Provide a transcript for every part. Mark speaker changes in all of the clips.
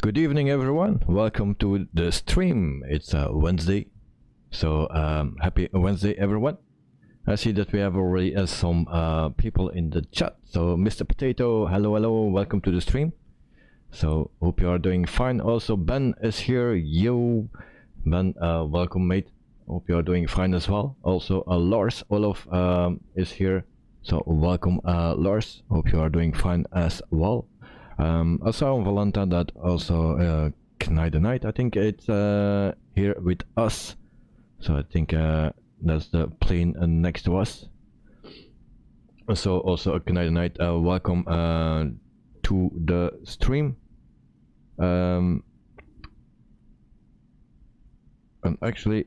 Speaker 1: Good evening, everyone. Welcome to the stream. It's Wednesday, so happy Wednesday, everyone. I see that we have already some people in the chat. So Mr. Potato, hello, welcome to the stream. So hope you are doing fine. Also Ben is here. Yo, Ben, welcome, mate. Hope you are doing fine as well. Also Lars Olof is here. So welcome, Lars. Hope you are doing fine as well. I saw Valenta that also Knight the Night, I think it's here with us. So I think that's the plane next to us. So also Knight the Night, welcome to the stream. And actually,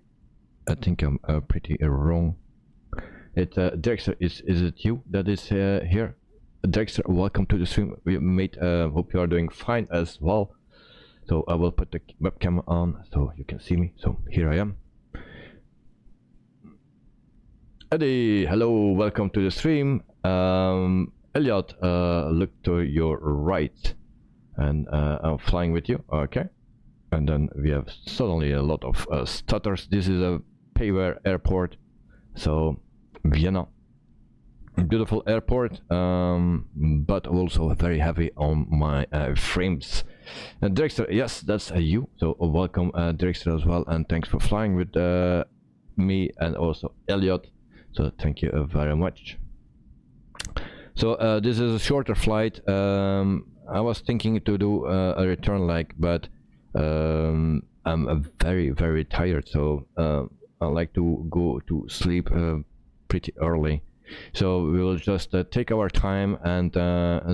Speaker 1: I think I'm pretty wrong. It's Dexter, is it you that is here? Dexter, welcome to the stream. We made hope you are doing fine as well. So I will put the webcam on so you can see me. So here I am. Eddie, hello, welcome to the stream. Elliot, look to your right, and I'm flying with you. Okay, and then we have suddenly a lot of stutters. This is a payware airport, so Vienna. Beautiful airport, but also very heavy on my frames. Dexter, yes, that's you. So welcome, Dexter, as well, and thanks for flying with me and also Elliot. So thank you very much. So this is a shorter flight. I was thinking to do a return leg, but I'm very tired. So I like to go to sleep pretty early. So we will just take our time and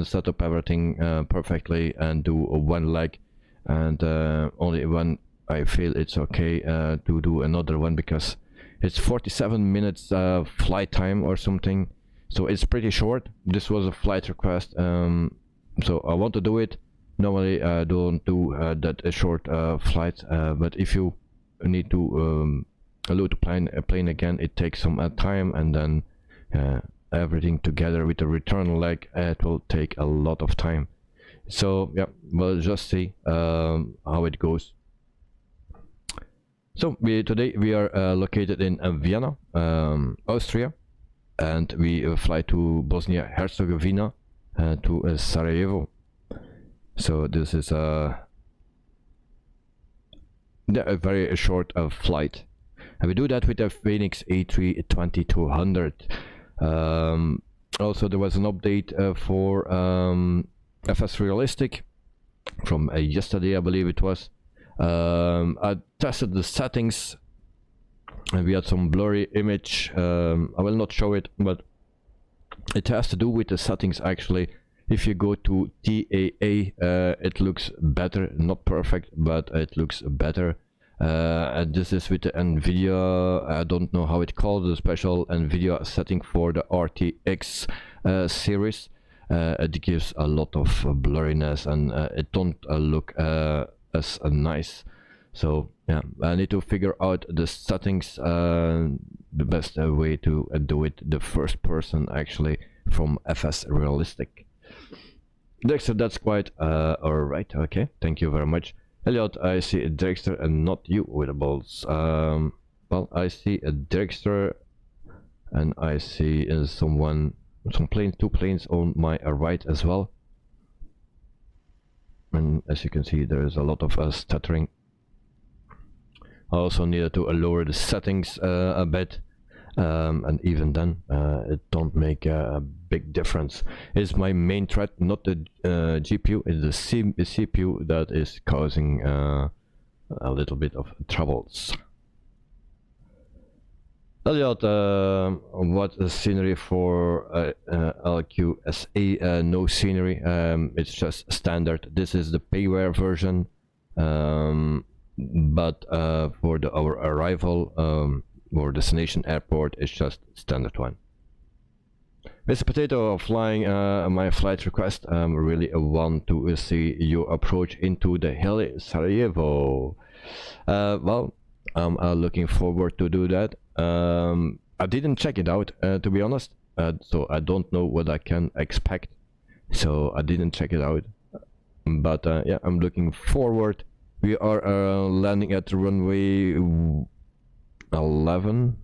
Speaker 1: set up everything perfectly and do one leg, and only when I feel it's okay to do another one, because it's 47 minutes flight time or something, so it's pretty short. This was a flight request, so I want to do it. Normally I don't do that short flights, but if you need to load a plane again, it takes some time, and then everything together with the return leg, it will take a lot of time. So yeah, we'll just see how it goes. So today we are located in Vienna, Austria, and we fly to Bosnia and Herzegovina to Sarajevo. So this is a very short flight, and we do that with a FENIX A320-200. Also there was an update for FS Realistic from yesterday, I believe it was. I tested the settings and we had some blurry image. I will not show it, but it has to do with the settings actually. If you go to TAA, it looks better, not perfect, but it looks better. And this is with the NVIDIA, I don't know how it called, the special NVIDIA setting for the RTX series. It gives a lot of blurriness, and it don't look as nice. So yeah, I need to figure out the settings, the best way to do it the first person actually from FS Realistic. Dexter, that's quite alright. Okay, thank you very much. Elliot, I see a Dexter and not you with the balls. Well, I see a Dexter and I see two planes on my right as well. And as you can see, there is a lot of stuttering. I also needed to lower the settings a bit, and even then, it don't make a big difference. It's my main thread, not the GPU. It's the CPU that is causing a little bit of troubles. Elliot, what a scenery for LQSA? No scenery. It's just standard. This is the payware version, but for our arrival or destination airport, it's just standard one. Mr. Potato, flying my flight request. Really want to see you approach into the hilly Sarajevo. Well, I'm looking forward to do that. I didn't check it out, to be honest, so I don't know what I can expect. So I didn't check it out. but yeah, I'm looking forward. We are landing at runway 11,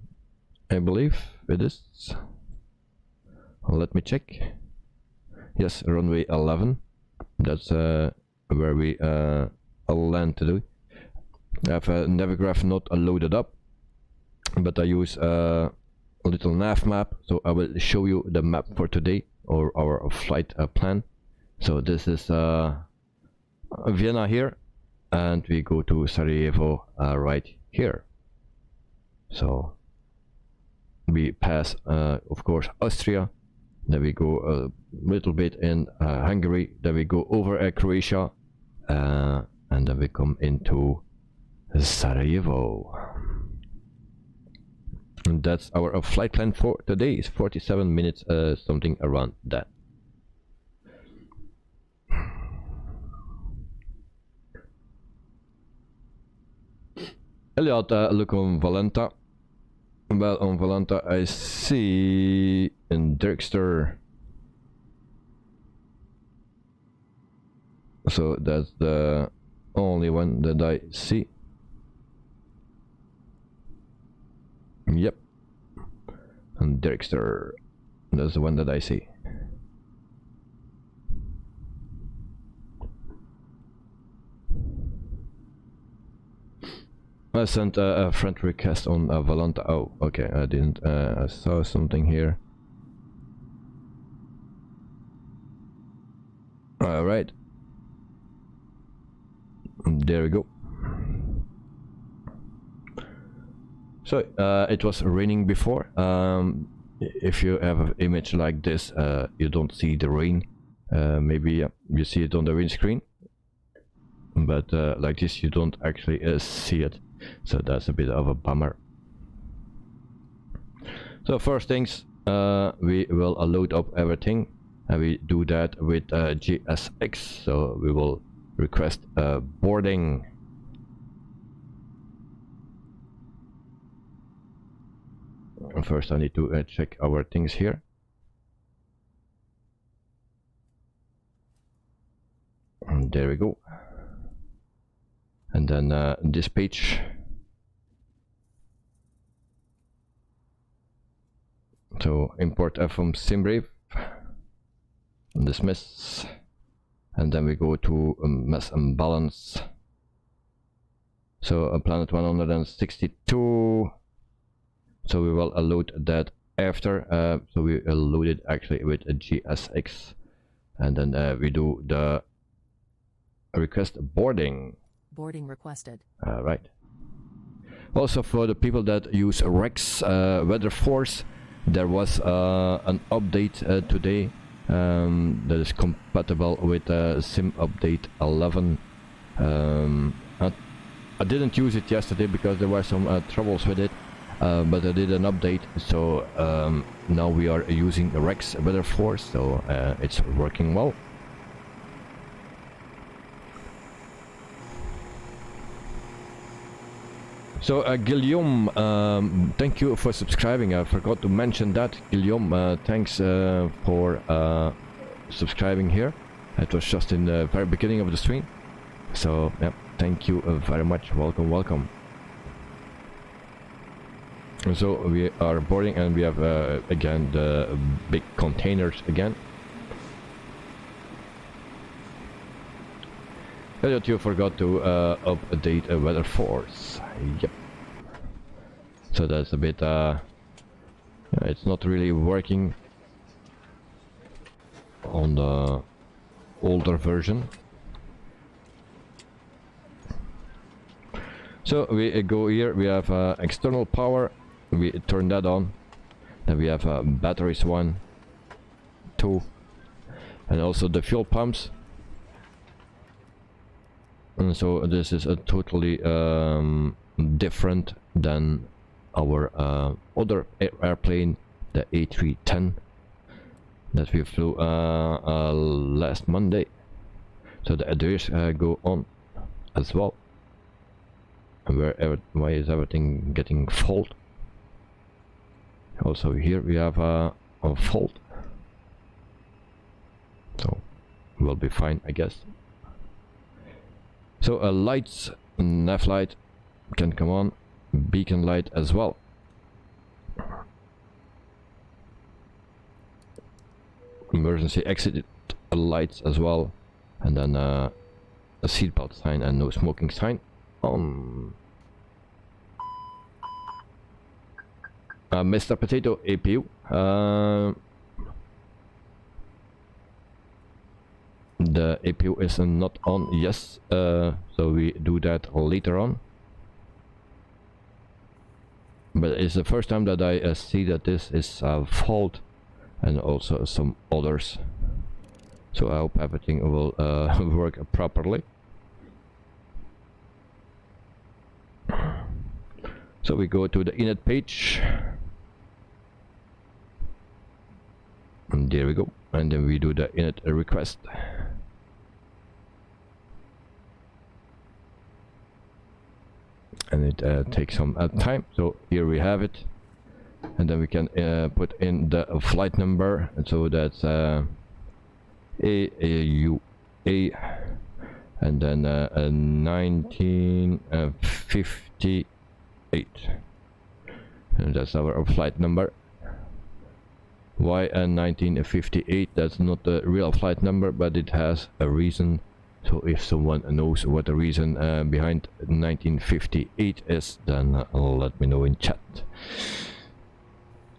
Speaker 1: I believe it is. Let me check. Yes, runway 11. That's where we land today. I have a Navigraph not loaded up, but I use a little nav map, so I will show you the map for today, or our flight plan. So this is Vienna here, and we go to Sarajevo right here. So we pass of course Austria, then we go a little bit in Hungary, then we go over Croatia, and then we come into Sarajevo. And that's our flight plan for today. Is 47 minutes, something around that. Elliot, look on Valenta. Well, on Valenta I see in Dirkster. So that's the only one that I see. Yep. And Dirkster. That's the one that I see. I sent a friend request on Valenta. Oh, okay, I didn't. I saw something here. Alright. There we go. So, it was raining before. If you have an image like this, you don't see the rain. Maybe you see it on the windscreen. But like this, you don't actually see it. So that's a bit of a bummer. So first things, we will load up everything, and we do that with GSX. So we will request boarding. First I need to check our things here. And there we go. And then this page. So import from SimBrave, dismiss, and then we go to mass and balance. So planet 162. So we will load that after. So we load it actually with a GSX, and then we do the request boarding.
Speaker 2: Boarding requested.
Speaker 1: Right. Also, for the people that use Rex Weather Force, there was an update today that is compatible with Sim Update 11. I didn't use it yesterday because there were some troubles with it, but I did an update, so now we are using Rex Weather Force, so it's working well. So Guillaume, thank you for subscribing. I forgot to mention that. Guillaume, thanks for subscribing here. It was just in the very beginning of the stream. So yeah, thank you very much. Welcome, welcome. And so we are boarding, and we have again the big containers again. Elliot, you forgot to update a weather force. Yep. So that's a bit it's not really working on the older version. So we go here, we have external power, we turn that on. Then we have batteries 1, 2, and also the fuel pumps. And so this is a totally different than our other airplane, the A310 that we flew last Monday. So the address go on as well. And why is everything getting fault? Also here we have a fault. So we'll be fine, I guess. So lights, nav light can come on, beacon light as well. Emergency exit lights as well, and then a seatbelt sign and no smoking sign on. Mr. Potato APU. The APU is not on, yes, so we do that later on. But it's the first time that I see that this is a fault, and also some others. So I hope everything will work properly. So we go to the init page. And there we go. And then we do the init request. And it takes some time. So here we have it. And then we can put in the flight number. And so that's AUA. And then 1958. And that's our flight number. Why 1958? That's not the real flight number, but it has a reason. So if someone knows what the reason behind 1958 is, then let me know in chat.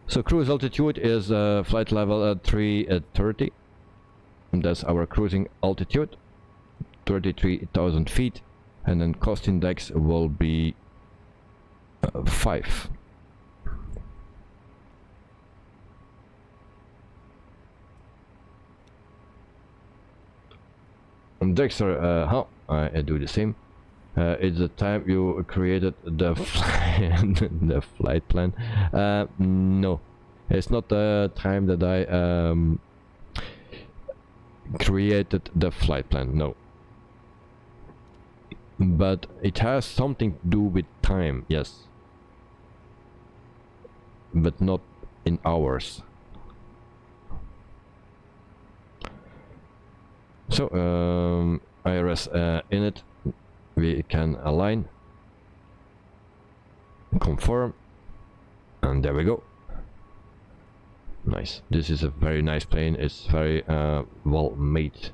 Speaker 1: So cruise altitude is flight level at 330. And that's our cruising altitude, 33,000 feet. And then cost index will be 5. Dexter, I do the same. It's the time you created the the flight plan. No, it's not the time that I created the flight plan. No, but it has something to do with time, yes, but not in hours. So IRS init, we can align, confirm, and there we go. Nice. This is a very nice plane. It's very well made.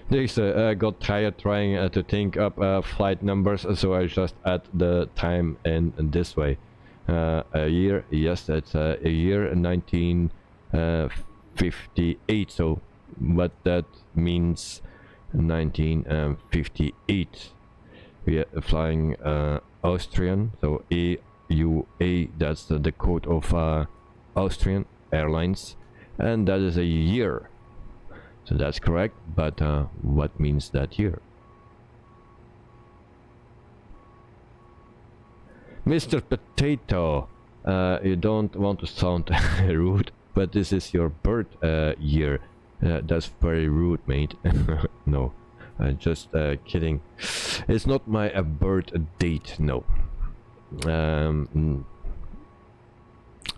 Speaker 1: This got tired trying to think up flight numbers, so I just add the time in this way. A year, yes, that's a year 1958. So what that means, 1958. We are flying Austrian, so AUA. That's the code of Austrian Airlines, and that is a year. So that's correct, but what means that year? Mr. Potato, you don't want to sound rude, but this is your birth year. That's very rude, mate. No, just kidding. It's not my birth date, no.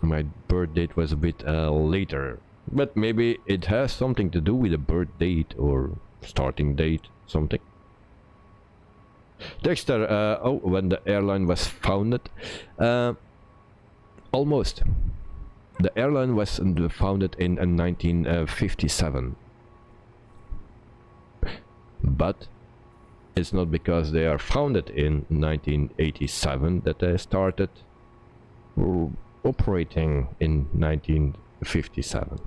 Speaker 1: My birth date was a bit later. But maybe it has something to do with the birth date or starting date, something. Dexter, oh, when the airline was founded? Almost. The airline was founded in 1957. But it's not because they are founded in 1987 that they started operating in 1957.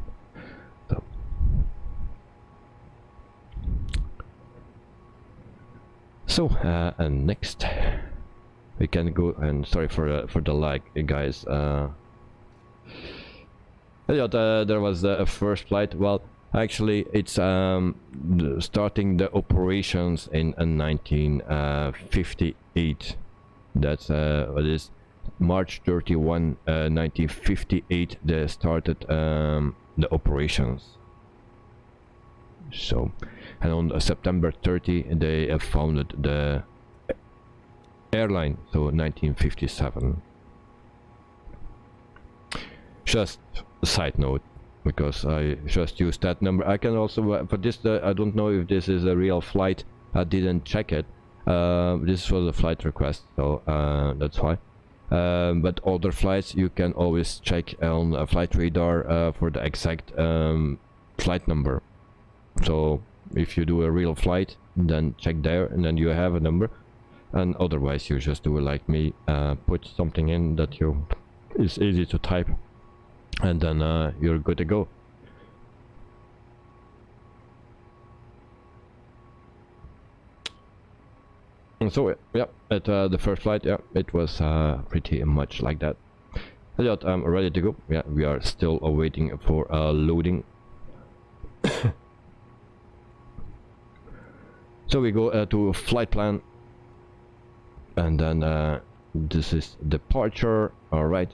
Speaker 1: So and next we can go, and sorry for the lag, guys. Yeah, there was the first flight. Well, actually, it's starting the operations in 1958. That's what is March 31, 1958. They started the operations. So, and on September 30, they founded the airline. So 1957. just a side note, because I just used that number. I can also for this I don't know if this is a real flight. I didn't check it. This was a flight request, so that's why. But other flights you can always check on a flight radar for the exact flight number. So if you do a real flight, then check there and then you have a number, and otherwise you just do it like me, put something in that is easy to type, and then you're good to go. And so yeah, at the first flight, yeah, it was pretty much like that. Elliot, I'm ready to go. Yeah, we are still waiting for loading. So we go to flight plan, and then this is departure. All right,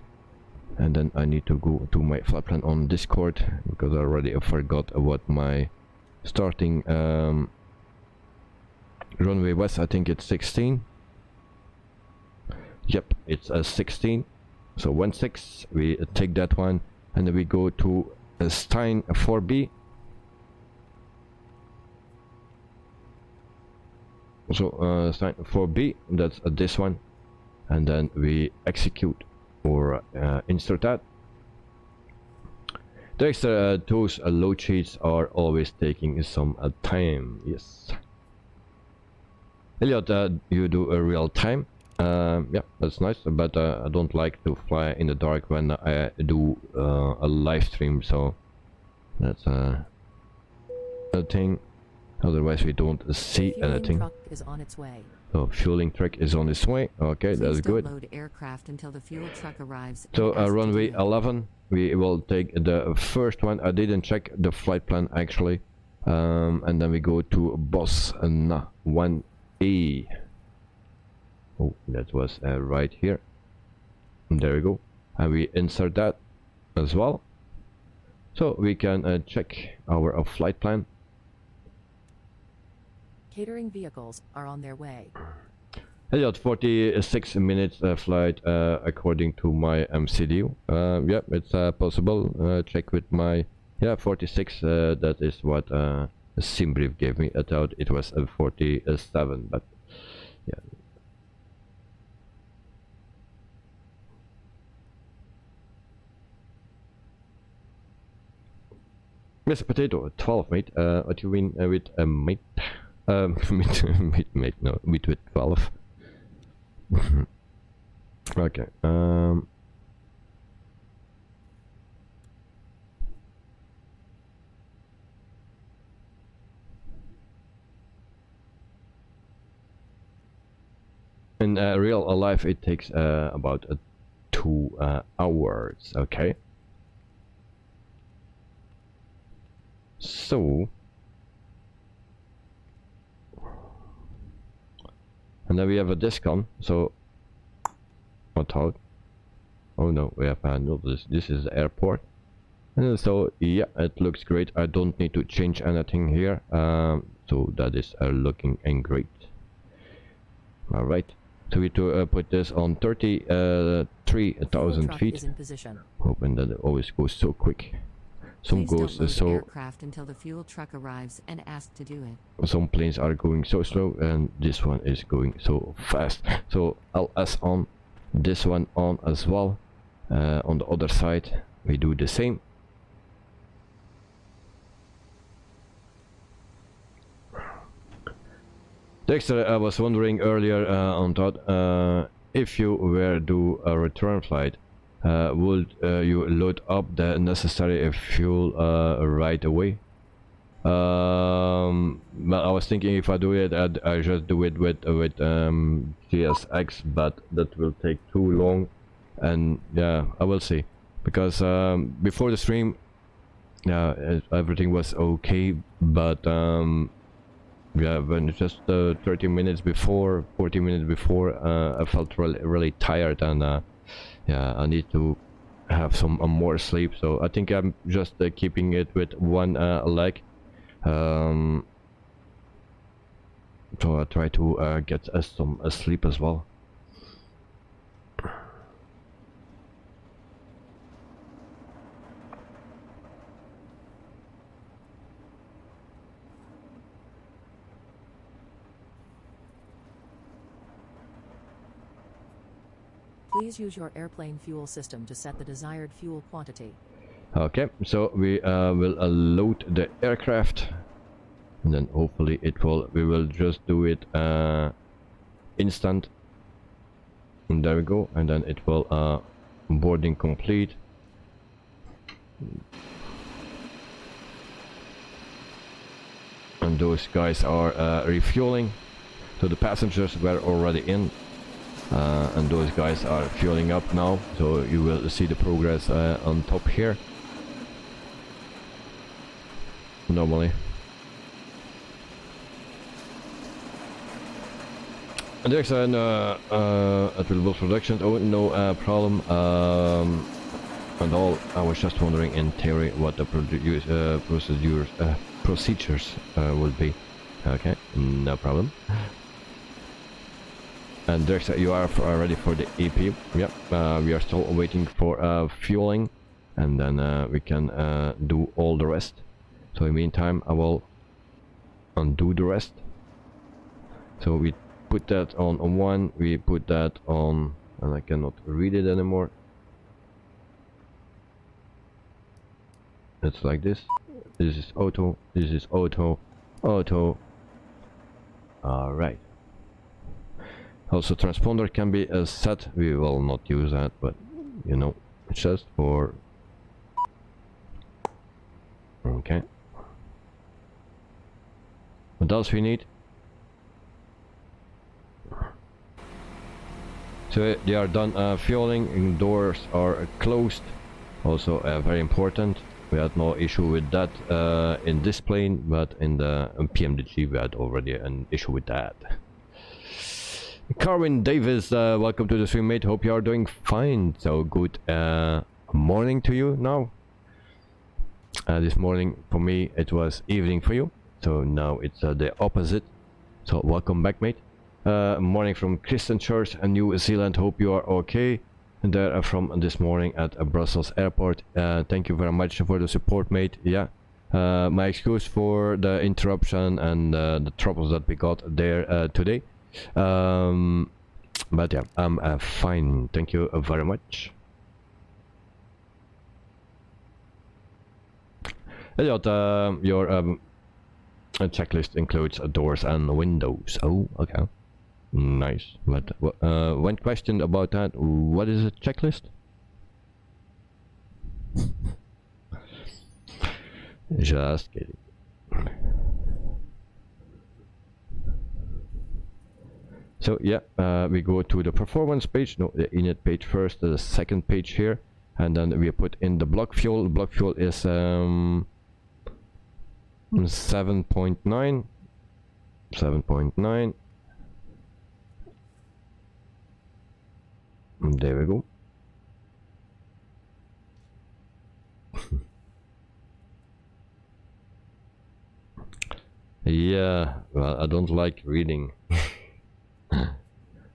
Speaker 1: and then I need to go to my flight plan on Discord, because I already forgot what my starting runway was. I think it's 16. Yep, it's a 16. So 16, we take that one, and then we go to Stein 4B. So Stein 4B, that's this one, and then we execute or insert that. The extra those load sheets are always taking some time. Yes. Elliot, you do a real time. Yeah, that's nice, but I don't like to fly in the dark when I do a live stream, so that's a thing. Otherwise we don't see anything.
Speaker 2: Truck is on its way.
Speaker 1: So fueling truck is on its way. Okay, that's good.
Speaker 2: Load aircraft until the fuel truck arrives.
Speaker 1: So runway 11, we will take the first one. I didn't check the flight plan actually, and then we go to Bosnia 1A. Oh, that was right here. And there we go, and we insert that as well, so we can check our flight plan.
Speaker 2: Catering vehicles are on their way.
Speaker 1: Elliot, 46 minutes flight according to my MCDU. Yeah, it's possible. Check with my 46. That is what SimBrief gave me. I thought it was 47, but yeah. Mr. Potato, 12 mate. What do you mean with a mate? Mate, no, with 12. Okay. In real life, it takes about 2 hours. Okay. So. And then we have a discount, so what out? Oh no, we have no, this is the airport. And so yeah, it looks great. I don't need to change anything here, so that is looking great. All right, so we to put this on 33,000 feet. Hoping that it always goes so quick. Some goes so
Speaker 2: aircraft until the fuel truck arrives and ask to do it.
Speaker 1: Some planes are going so slow, and this one is going so fast. So LS on, this one on as well. On the other side we do the same. Dexter, I was wondering earlier on that if you were to do a return flight, would you load up the necessary fuel right away? Well, I was thinking if I do it, I just do it with GSX, but that will take too long, and yeah, I will see, because before the stream, yeah, everything was okay, but yeah, when just 30 minutes before, 40 minutes before, I felt really tired, and yeah, I need to have some more sleep, so I think I'm just keeping it with one leg. So I try to get some sleep as well.
Speaker 2: Please use your airplane fuel system to set the desired fuel quantity.
Speaker 1: Okay, so we will load the aircraft, and then hopefully we will just do it instant. And there we go, and then it will boarding complete. And those guys are refueling, so the passengers were already in, and those guys are fueling up now, so you will see the progress on top here normally. And there's an attributable production. Oh, no problem at all. I was just wondering in theory what the procedures would be. Okay, no problem. And there's you are ready for the EP. Yep, we are still waiting for fueling, and then we can do all the rest. So in the meantime, I will undo the rest. So we put that on one, we put that on, and I cannot read it anymore. It's like this. This is auto, this is auto, auto. Alright. Also transponder can be set. We will not use that, but you know, it's just for... Okay. What else we need? So they are done fueling, doors are closed. Also very important. We had no issue with that in this plane, but in the PMDG we had already an issue with that. Carwin Davis, welcome to the stream, mate. Hope you are doing fine. So good morning to you now. This morning for me it was evening for you, so now it's the opposite. So welcome back, mate. Morning from Christchurch and New Zealand. Hope you are okay. And there from this morning at Brussels airport. Thank you very much for the support, mate. Yeah, my excuse for the interruption and the troubles that we got there today. But yeah, I'm fine. Thank you very much. Elliot, your checklist includes doors and windows. Oh, okay. Nice. But when questioned about that, what is a checklist? Just kidding. So yeah, we go to the performance page, no, the init page first, the second page here, and then we put in the block fuel. Block fuel is 7.9. 7.9. There we go. Yeah, well, I don't like reading.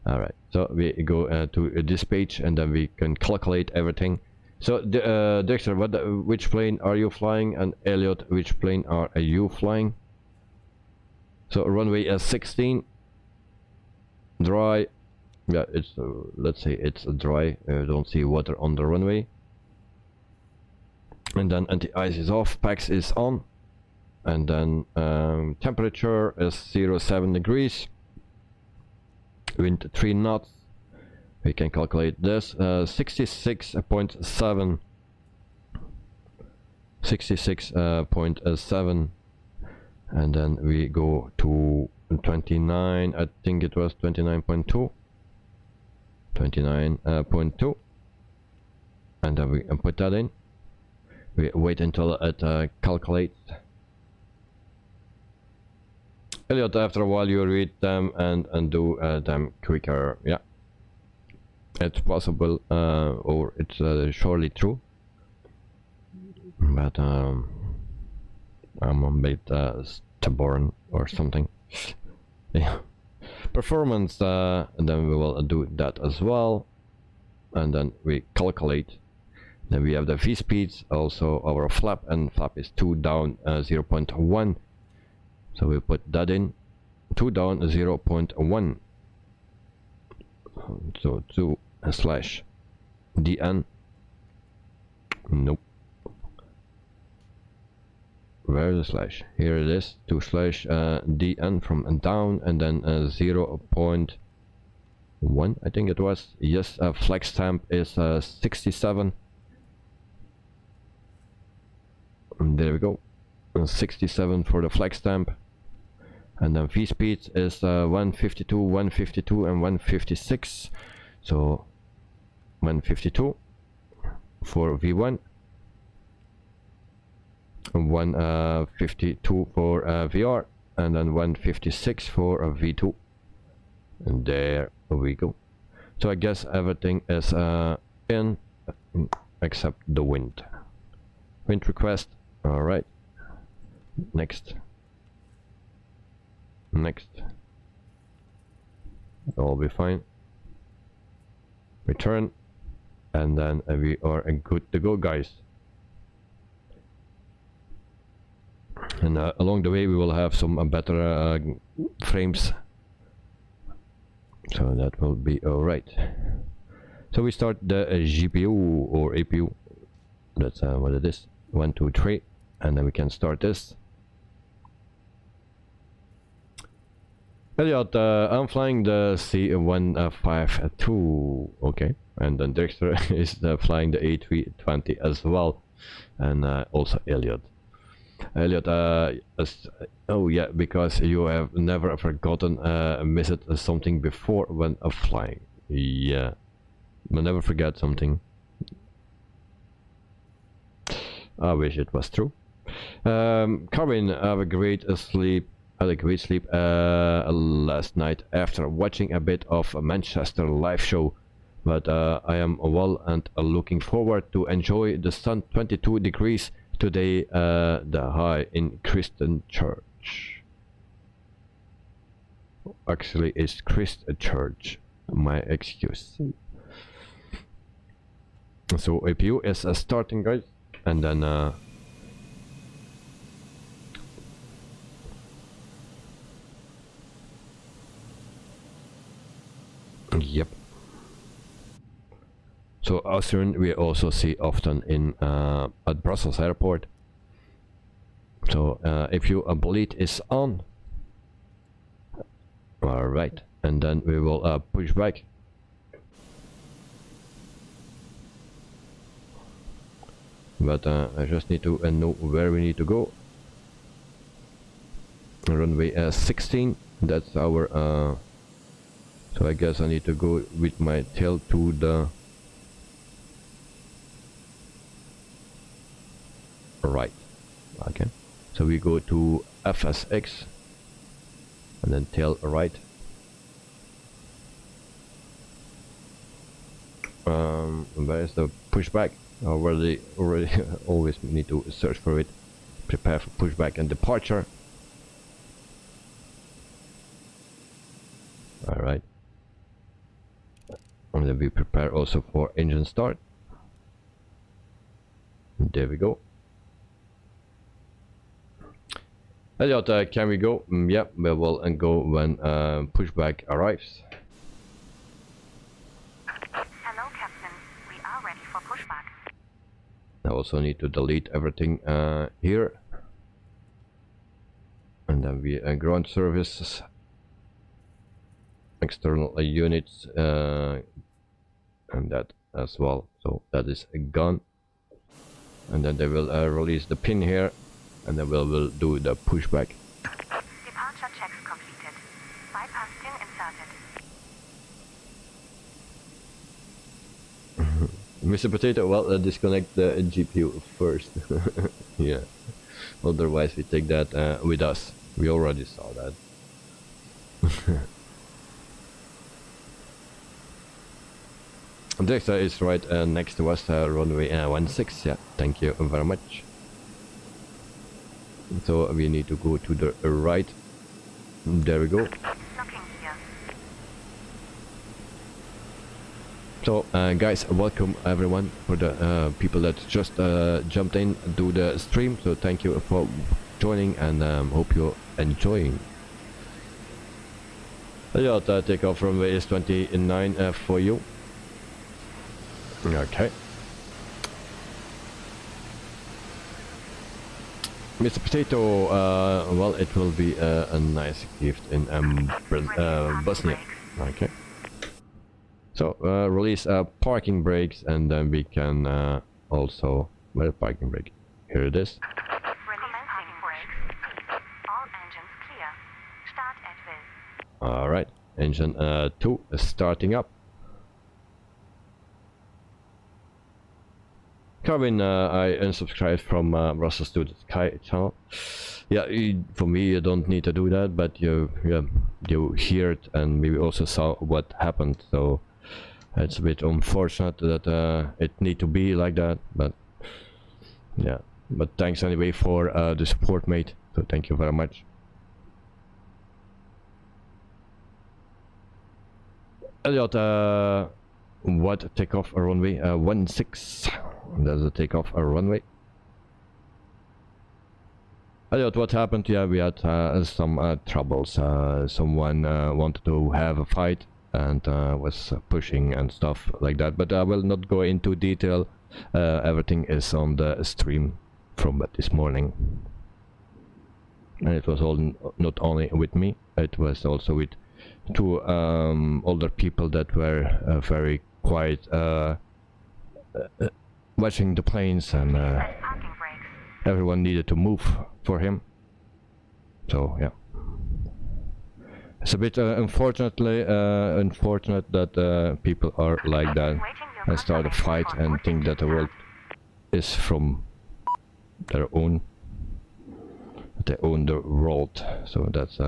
Speaker 1: Alright, so we go to this page and then we can calculate everything. So, Dexter, which plane are you flying? And Elliot, which plane are you flying? So, runway 16. Dry. Yeah, it's let's say it's dry. Don't see water on the runway. And then anti-ice is off, PAX is on, and then temperature is 0.7 degrees. Wind 3 knots. We can calculate this. 66.7. 66.7, and then we go to 29. I think it was 29.2. 29.2, and then we put that in. We wait until it calculates. Elliot, after a while you read them and do them quicker. Yeah, it's possible, or it's surely true, but I'm a bit stubborn or something. Yeah. Performance, and then we will do that as well, and then we calculate. Then we have the V speeds, also our flap, and flap is 2 down 0.1, so we put that in. 2 down 0.1, so 2 slash DN. Nope. Where is the slash? Here it is. To slash DN from down, and then 0.1, I think it was. Yes, flex temp is 67. And there we go. 67 for the flex temp. And then V speed is 152, 152, and 156. So 152 for V1. 152 for VR, and then 156 for V2, and there we go. So I guess everything is in except the wind request. All right, next, all be fine. Return, and then we are good to go, guys. And along the way we will have some better frames, so that will be all right. So we start the GPU or APU. That's what it is. 1, 2, 3, and then we can start this. Elliot, I'm flying the C152. Okay, and then Dexter is flying the A320 as well, and also Elliot. Elliot, oh yeah, because you have never forgotten missed something before when flying. Yeah, but never forget something. I wish it was true. Carvin, have a great sleep. Had a great sleep last night after watching a bit of a Manchester live show. But I am well and looking forward to enjoy the sun. 22 degrees today, the high in Christian Church. Actually, it's Christ Church. My excuse. So APU is starting, guys, and then yep. So Austrian we also see often in at Brussels airport. So if your bleed is on, all right, and then we will push back. But I just need to know where we need to go. Runway 16. That's our. So I guess I need to go with my tail to the right. Okay, so we go to FSX and then tail right. Where is the pushback? Already always need to search for it. Prepare for pushback and departure. All right, and then we prepare also for engine start. There we go. Elliot, can we go? Yep, we will go when pushback arrives.
Speaker 3: Hello, Captain. We are ready for pushback.
Speaker 1: I also need to delete everything here. And then we ground services, external units, and that as well. So that is gone. And then they will release the pin here. And then we'll do the pushback.
Speaker 3: Departure checks completed. Bypass pin inserted.
Speaker 1: Mr. Potato, well, disconnect the GPU first. Yeah. Otherwise, we take that with us. We already saw that. Dexter is right next to us, runway 16. Yeah, thank you very much. So we need to go to the right. There we go.
Speaker 3: Looking here.
Speaker 1: So guys, welcome everyone for the people that just jumped in to the stream. So thank you for joining, and hope you're enjoying. Takeoff runway is 29 for you. Okay. Mr. Potato, well, it will be a nice gift in Bosnia. Okay. So, release parking brakes, and then we can also... Well, parking brake. Here it is.
Speaker 3: Commencing brakes. All engines clear. Start at will.
Speaker 1: Alright. Engine 2 is starting up. Carvin, I unsubscribed from Russell's to the Sky channel. Yeah, for me you don't need to do that, but you hear it and maybe also saw what happened. So it's a bit unfortunate that it need to be like that, but yeah. But thanks anyway for the support, mate. So thank you very much. Elliot, what takeoff a runway? 16. There's a takeoff a runway. Elliot, what happened? Yeah, we had some troubles. Someone wanted to have a fight and was pushing and stuff like that. But I will not go into detail. Everything is on the stream from this morning. And it was all not only with me, it was also with two older people that were very quiet, watching the planes, and everyone needed to move for him. So yeah, it's a bit unfortunate that people are like that and start a fight and think that the world is from their own. They own the world, so that's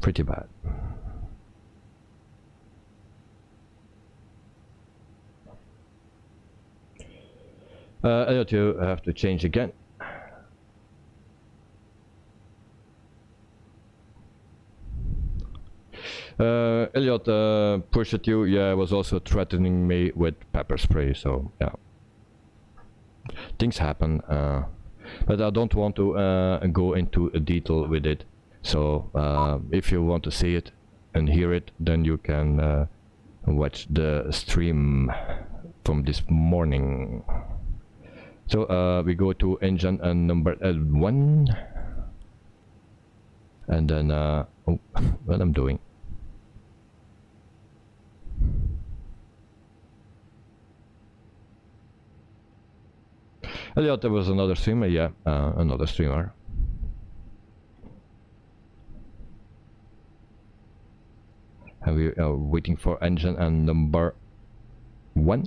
Speaker 1: pretty bad. Elliot, you have to change again. Elliot, push at you, yeah, was also threatening me with pepper spray, so yeah. Things happen, but I don't want to go into detail with it. So if you want to see it and hear it, then you can watch the stream from this morning. So we go to engine number 1, and then oh, what I'm doing. Elliot, there was another streamer, yeah, another streamer. And we are waiting for engine and number 1.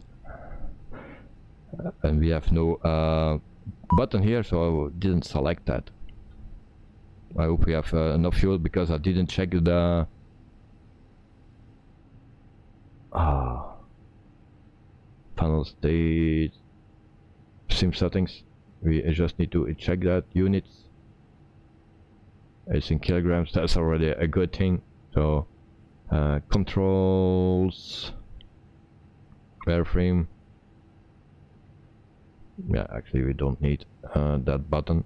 Speaker 1: And we have no button here, so I didn't select that. I hope we have enough fuel, because I didn't check the panel state sim settings. We just need to check that. Units, it's in kilograms, that's already a good thing. So controls, airframe. Yeah, actually we don't need that button.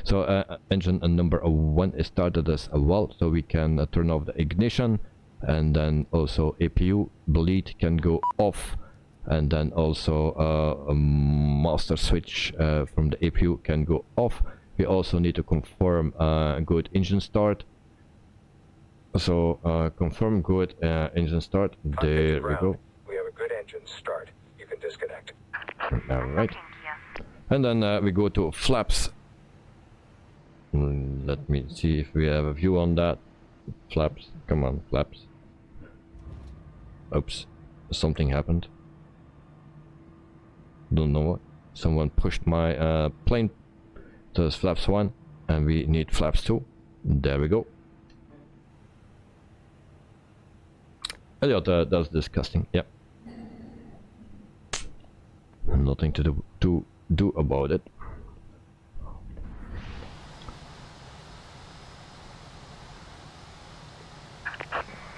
Speaker 1: So engine number 1 is started as well, so we can turn off the ignition, and then also APU bleed can go off, and then also a master switch from the APU can go off. We also need to confirm good engine start. So confirm good engine start. There we go.
Speaker 4: We have a good engine start. You can disconnect.
Speaker 1: All right. And then we go to flaps. Let me see if we have a view on that. Flaps, come on, flaps. Oops, something happened. Don't know what. Someone pushed my plane. So it's flaps 1, and we need flaps 2. There we go. Elliot, that's disgusting. Yep. Nothing to do about it.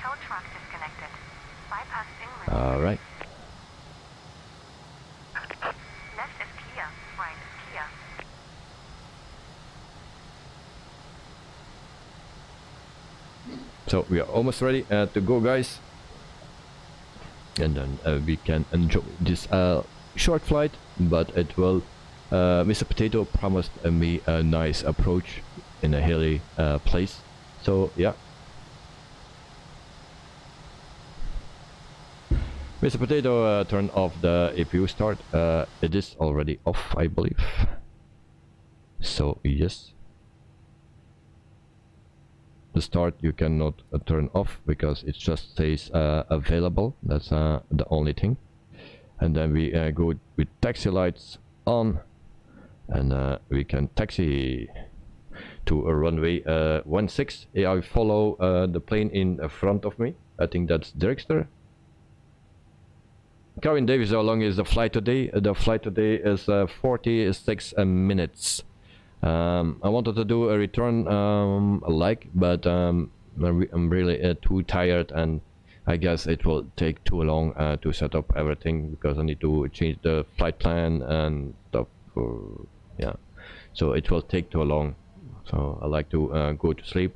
Speaker 3: Tow truck disconnected. Bypass in.
Speaker 1: All right.
Speaker 3: Left is clear. Right is clear.
Speaker 1: So we are almost ready to go, guys. and then we can enjoy this short flight, but it will Mr. Potato promised me a nice approach in a hilly place, so yeah. Mr. Potato turned off the APU start. It is already off, I believe. So yes, the start you cannot turn off because it just says available. That's the only thing. And then we go with taxi lights on, and we can taxi to a runway 16. I follow the plane in front of me. I think that's Dirkster. Karen Davis, how long is the flight today? The flight today is 46 minutes. I wanted to do a return but I'm really too tired, and I guess it will take too long to set up everything because I need to change the flight plan and stuff. Yeah, so it will take too long. So I like to go to sleep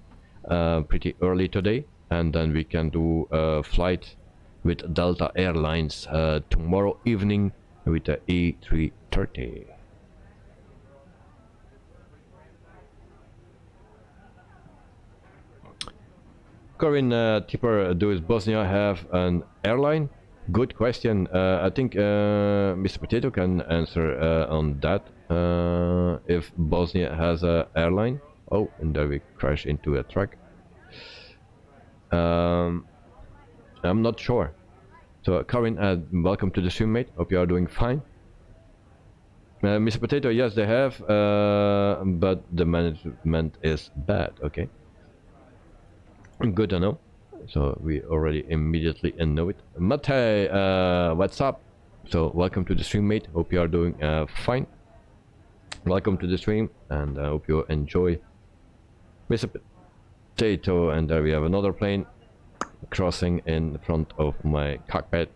Speaker 1: pretty early today, and then we can do a flight with Delta Airlines tomorrow evening with the A330. Corinne Tipper, does Bosnia have an airline? Good question. I think Mr. Potato can answer on that. If Bosnia has an airline. Oh, and there we crash into a truck. I'm not sure. So Karin, welcome to the stream, mate. Hope you are doing fine. Mr. Potato, yes, they have, but the management is bad. Okay. Good to know. So we already immediately know it. Mate, what's up? So welcome to the stream, mate. Hope you are doing fine. Welcome to the stream, and I hope you enjoy. Mr. Potato, and there we have another plane crossing in front of my cockpit.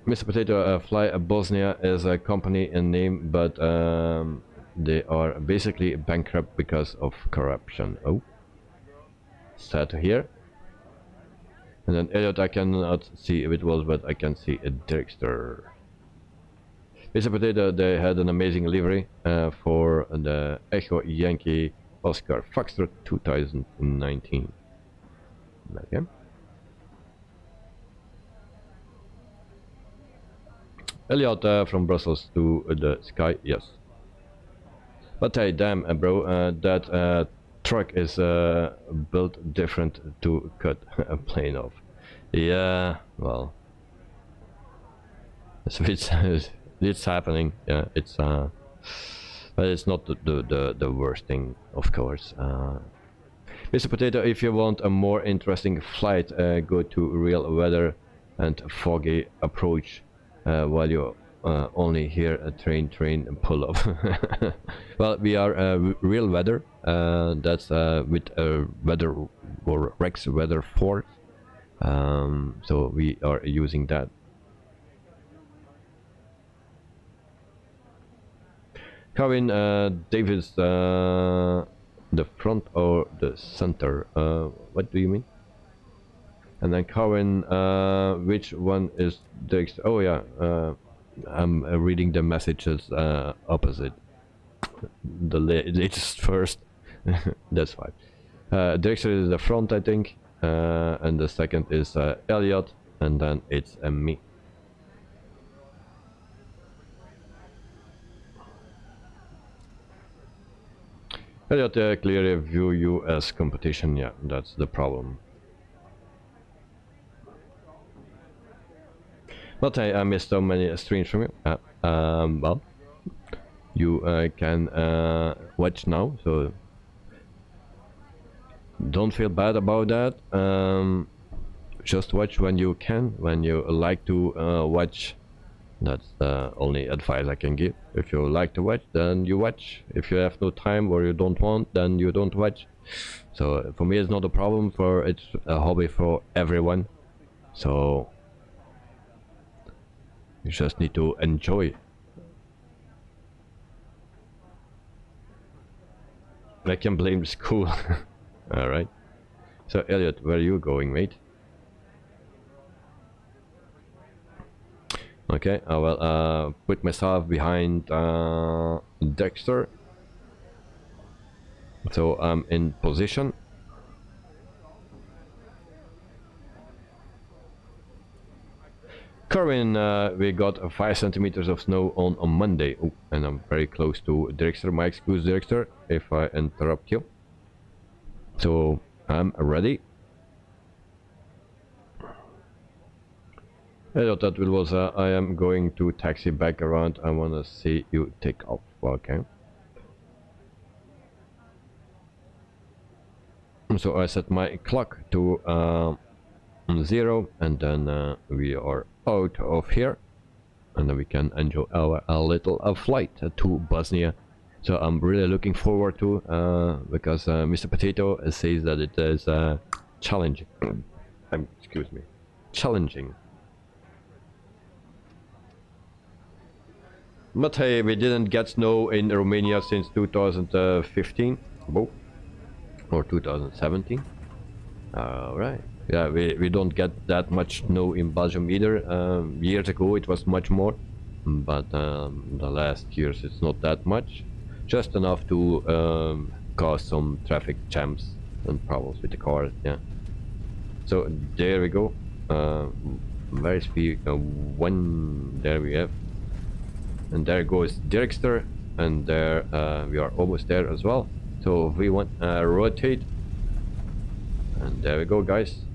Speaker 1: Mr. Potato, Fly Bosnia is a company in name, but they are basically bankrupt because of corruption. Oh, sad to hear. And then Elliot, I cannot see if it was, but I can see a Dirkster. Mr. Potato, they had an amazing livery for the Echo Yankee Oscar Foxtrot 2019. Okay. Elliot from Brussels to the sky, yes. But hey, damn, bro, that truck is built different to cut a plane off. Yeah, well, it's happening. Yeah, it's but it's not the worst thing, of course. Mr. Potato, if you want a more interesting flight, go to real weather and foggy approach while you only hear a train pull up. Well, we are real weather. That's with a weather or Rex weather force. So we are using that. Kevin Davis, the front or the center? What do you mean? And then Karen, which one is the? Oh yeah, I'm reading the messages opposite. The latest first. That's fine. Director is the front, I think, and the second is Elliot, and then it's me. Elliot clearly view you as competition. Yeah, that's the problem. But hey, I missed so many streams from you. Well, you can watch now, so don't feel bad about that. Just watch when you can, when you like to watch. That's the only advice I can give. If you like to watch, then you watch. If you have no time or you don't want, then you don't watch. So for me, it's not a problem. For it's a hobby for everyone. So you just need to enjoy. I can blame the school. Alright. So Elliot, where are you going, mate? Okay, I will put myself behind Dexter. So I'm in position. Corwin, we got 5 centimeters of snow on Monday. Oh, and I'm very close to Dexter. My excuse, Dexter, if I interrupt you. So I'm ready. Hello, that was I am going to taxi back around. I wanna see you take off. Okay. So I set my clock to 0, and then we are out of here, and then we can enjoy our little flight to Bosnia. So I'm really looking forward to because Mr. Potato says that it is challenging. Excuse me, challenging. But hey, we didn't get snow in Romania since 2015, or 2017. Alright. Yeah, we don't get that much snow in Belgium either. Years ago it was much more, but the last years it's not that much. Just enough to cause some traffic jams and problems with the car, yeah. So there we go. Where is one? There we have. And there goes Dirkster, and there we are almost there as well. So if we want rotate, and there we go, guys.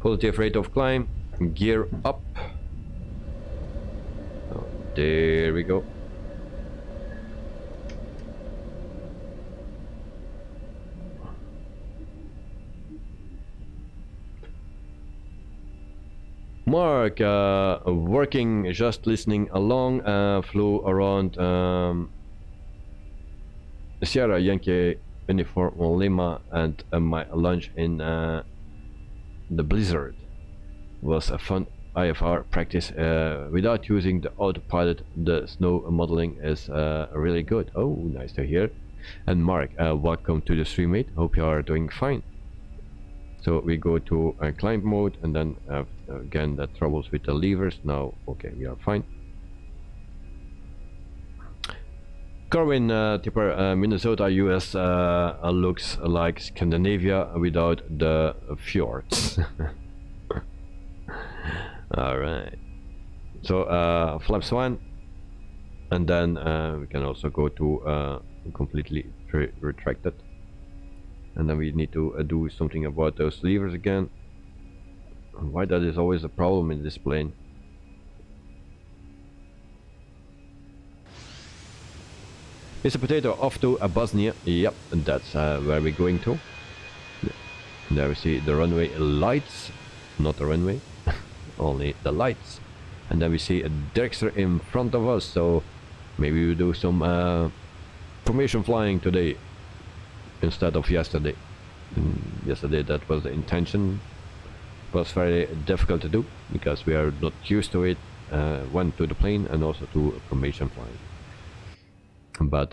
Speaker 1: Positive rate of climb, gear up. So there we go. Mark, working, just listening along, flew around Sierra Yankee Uniform Lima, and my lunch in the blizzard was a fun IFR practice without using the autopilot. The snow modeling is really good. Oh, nice to hear. And Mark, welcome to the stream, mate. Hope you are doing fine. So we go to climb mode, and then again the troubles with the levers. Now, okay, we are fine. Corwin, Tipper, Minnesota, US looks like Scandinavia without the fjords. Alright. So flaps 1, and then we can also go to completely retracted. And then we need to do something about those levers again. Why that is always a problem in this plane. Mr. Potato off to Bosnia. Yep, that's where we're going to. There we see the runway lights, not the runway, only the lights. And then we see a Dexter in front of us, so maybe we'll do some formation flying today instead of yesterday. Yesterday that was the intention. It was very difficult to do because we are not used to it, one to the plane and also to formation flying. But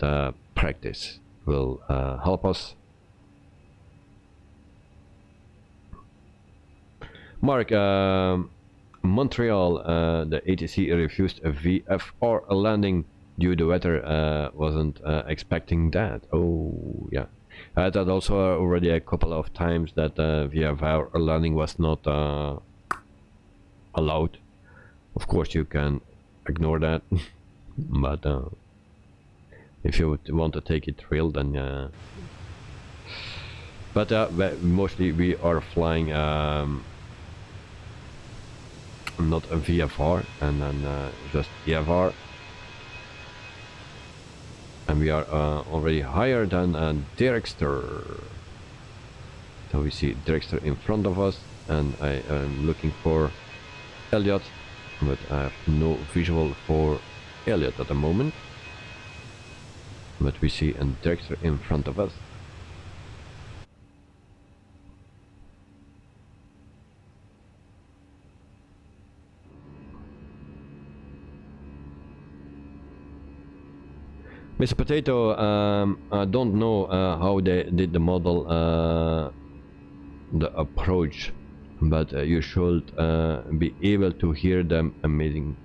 Speaker 1: practice will help us. Mark, Montreal, the ATC refused a VFR landing due to weather. Wasn't expecting that. Oh yeah, I had that also already a couple of times that VFR landing was not allowed. Of course you can ignore that, but if you want to take it real, then but mostly we are flying not a VFR, and then just EFR, and we are already higher than Dirkster. So we see Dirkster in front of us, and I am looking for Elliot, but I have no visual for Elliot at the moment. But we see a Dirkster in front of us. Mr. Potato, I don't know how they did the model, the approach, but you should be able to hear them amazing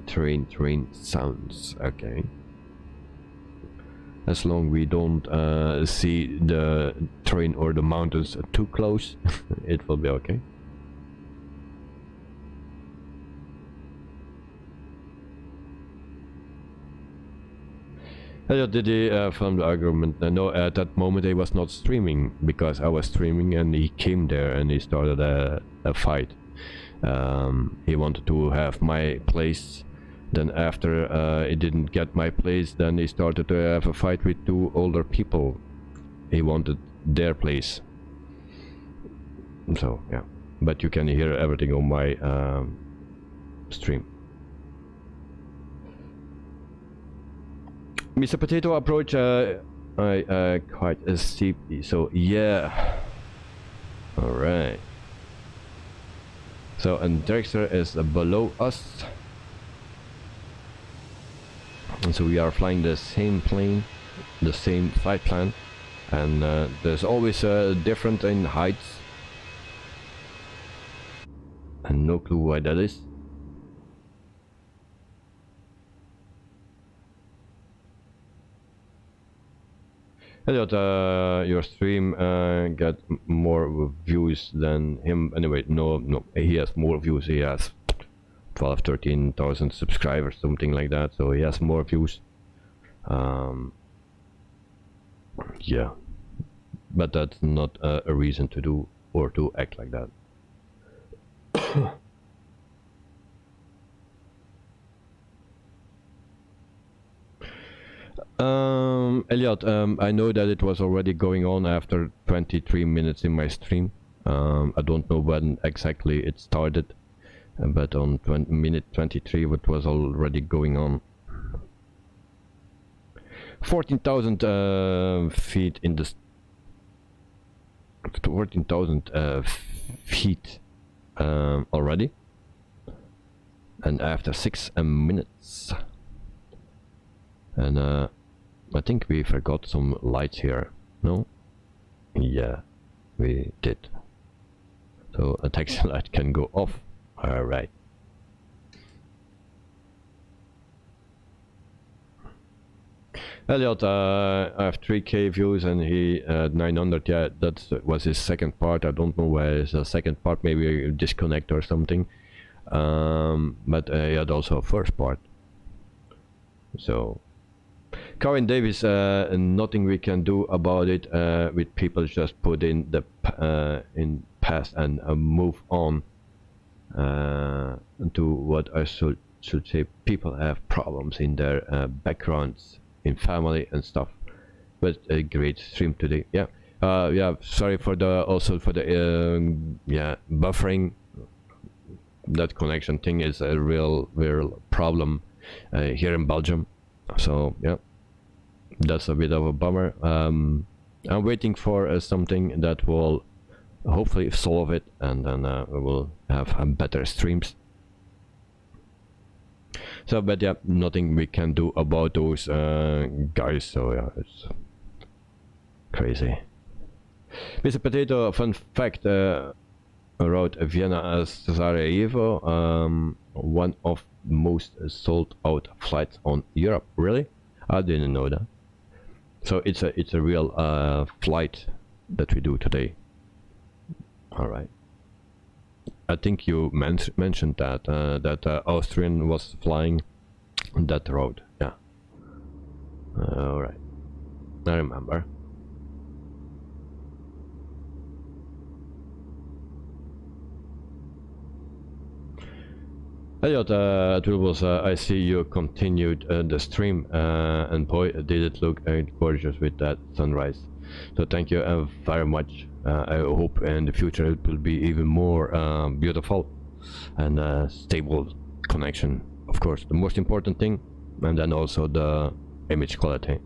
Speaker 1: train sounds. Okay. As long we don't see the train or the mountains too close, it will be okay. Did he film the argument? No, at that moment I was not streaming, because I was streaming and he came there and he started a fight. He wanted to have my place. Then after he didn't get my place, then he started to have a fight with two older people. He wanted their place. So yeah, but you can hear everything on my stream. Mr. Potato approach, I quite steep, so yeah. Alright. So, and Drexler is below us. And so we are flying the same plane, the same flight plan. And there's always a difference in heights. And no clue why that is. Elliot, your stream got more views than him. Anyway, no, he has more views. He has 12, 13,000 subscribers, something like that. So he has more views. Yeah, but that's not a reason to do or to act like that. Elliot, I know that it was already going on after 23 minutes in my stream. I don't know when exactly it started, but on minute 23 it was already going on. 14,000 feet in the 14,000 feet already, and after 6 minutes. And I think we forgot some lights here. No? Yeah, we did. So a taxi light can go off. Alright. Elliot, I have 3K views and he 900. Yeah, that was his second part. I don't know where is the second part. Maybe a disconnect or something. But he had also a first part. So Karen Davis, nothing we can do about it. With people just put in the in past and move on to what I should say. People have problems in their backgrounds, in family and stuff. But a great stream today. Yeah, yeah. Sorry for the also for the yeah, buffering. That connection thing is a real problem here in Belgium. So yeah, that's a bit of a bummer. I'm waiting for something that will hopefully solve it, and then we will have better streams. So, but yeah, nothing we can do about those guys. So yeah, it's crazy. Mr. Potato, fun fact, wrote Vienna as Sarajevo, one of most sold out flights on Europe. Really? I didn't know that. So it's a real flight that we do today. All right. I think you mentioned that that Austrian was flying that road. Yeah. All right. I remember. Elliot, I see you continued the stream, and boy, did it look gorgeous with that sunrise. So thank you very much. I hope in the future it will be even more beautiful and stable connection. Of course, the most important thing, and then also the image quality.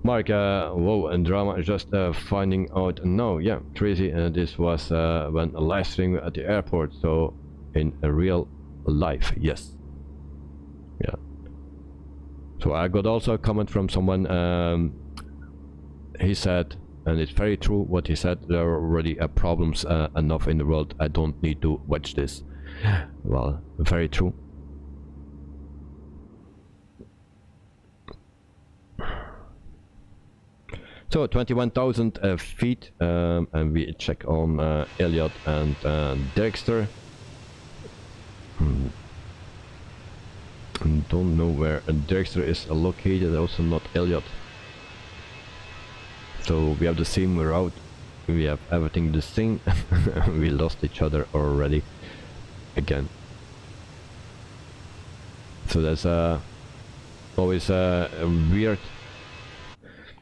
Speaker 1: Mark, whoa, and drama just finding out. No, yeah, Tracy, this was when a live stream at the airport, so in a real life, yes. So I got also a comment from someone. He said, and it's very true what he said, there are already problems enough in the world. I don't need to watch this. Well, very true. So 21,000 feet, and we check on Elliot and Dexter. Don't know where Dexter is located, also not Elliot. So we have the same route, we have everything the same. We lost each other already again. So that's always weird.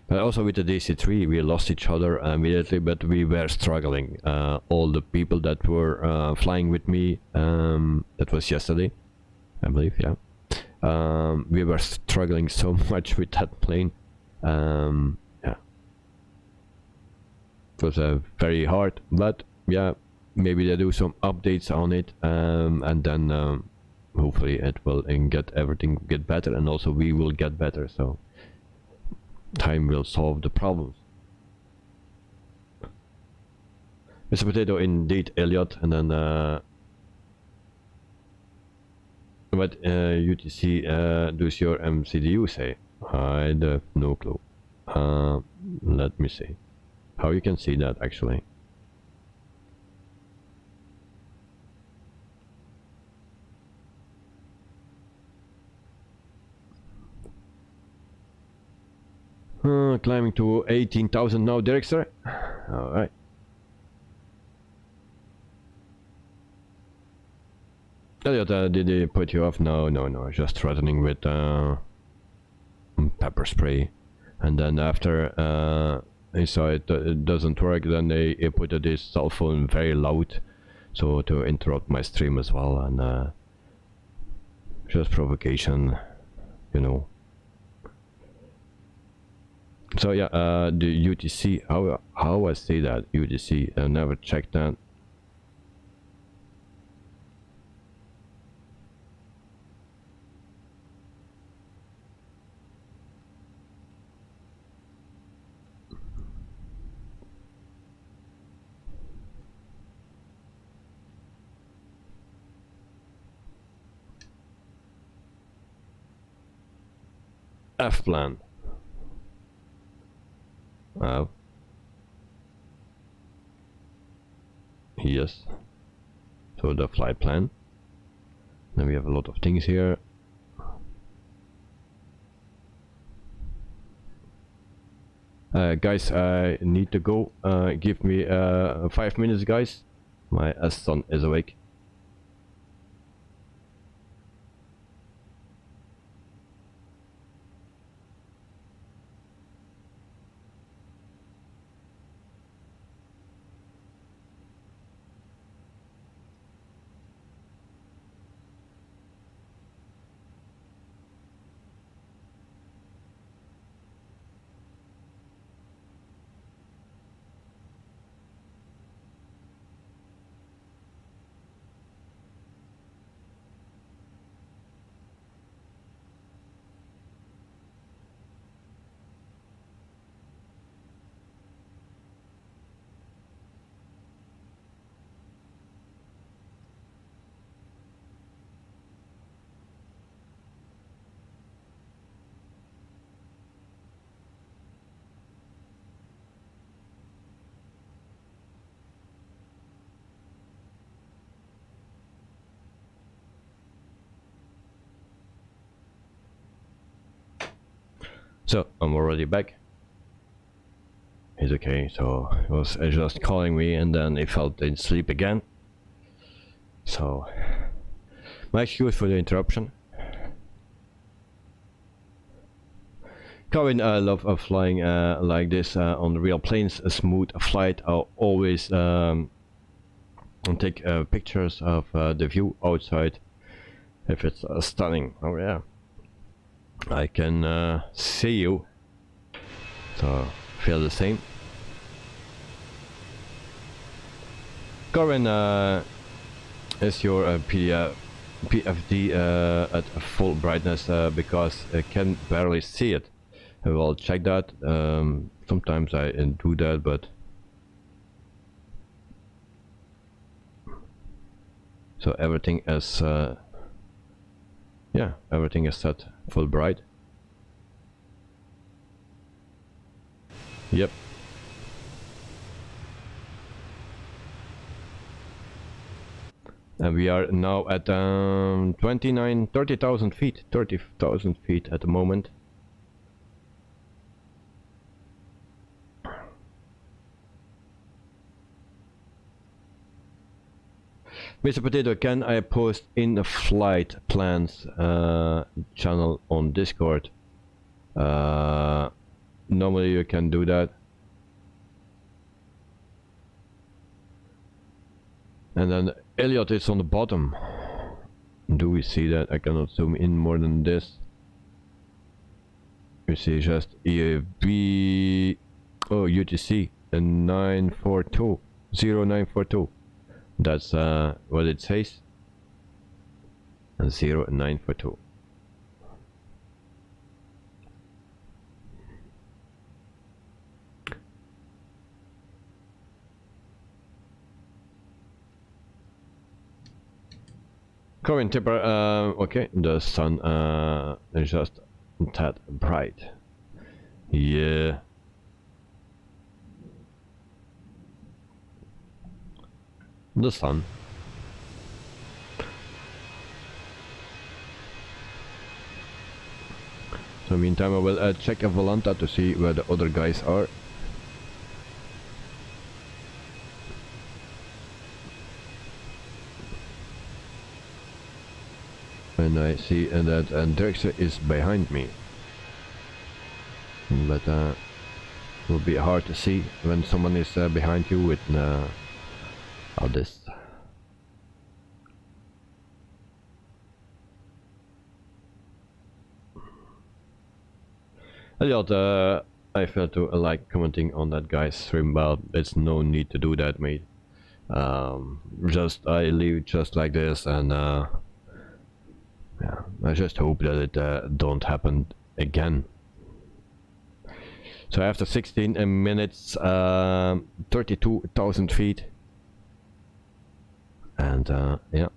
Speaker 1: But also with the DC-3 we lost each other immediately, but we were struggling. All the people that were flying with me, that was yesterday, I believe, yeah. We were struggling so much with that plane. Yeah. It was very hard, but yeah, maybe they do some updates on it, and then hopefully it will get better, and also we will get better, so time will solve the problems. Mr. Potato, indeed, Elliot, and then what UTC does your MCDU say? I have no clue. Let me see how you can see that actually. Climbing to 18,000 now, Dexter. All right. Elliot, did they put you off? No, no, no. Just threatening with pepper spray, and then after he saw it doesn't work, then they put this cell phone very loud, so to interrupt my stream as well, and just provocation, you know. So yeah, the UTC, how I say that, UTC, I never checked that. F-plan. Yes. So the flight plan. Then we have a lot of things here. Guys, I need to go. Give me 5 minutes, guys. My son is awake. So I'm already back. He's okay. So he was just calling me, and then he fell in sleep again. So my excuse for the interruption. Colin, I love flying like this on real planes. A smooth flight. I'll always take pictures of the view outside if it's stunning. Oh yeah. I can see you, so feel the same. Corin, is your PFD at full brightness because I can barely see it. I will check that. Sometimes I do that, but so everything is yeah, everything is set full bright. Yep. And we are now at 30,000 feet. 30,000 feet at the moment. Mr. Potato, can I post in the flight plans channel on Discord? Normally you can do that. And then Elliot is on the bottom. Do we see that? I cannot zoom in more than this. You see just EAB, oh, UTC, and 942, 0942. That's what it says. And 0942. Current temper, okay, the sun is just that bright. Yeah. The sun. So meantime I will check Volanta to see where the other guys are. And I see that Dirkse is behind me. But it will be hard to see when someone is behind you with all this. Elliot, I felt to like commenting on that guy's stream, but it's no need to do that, mate. Just I leave just like this, and yeah, I just hope that it don't happen again. So after 16 minutes, 32,000 feet, and yeah.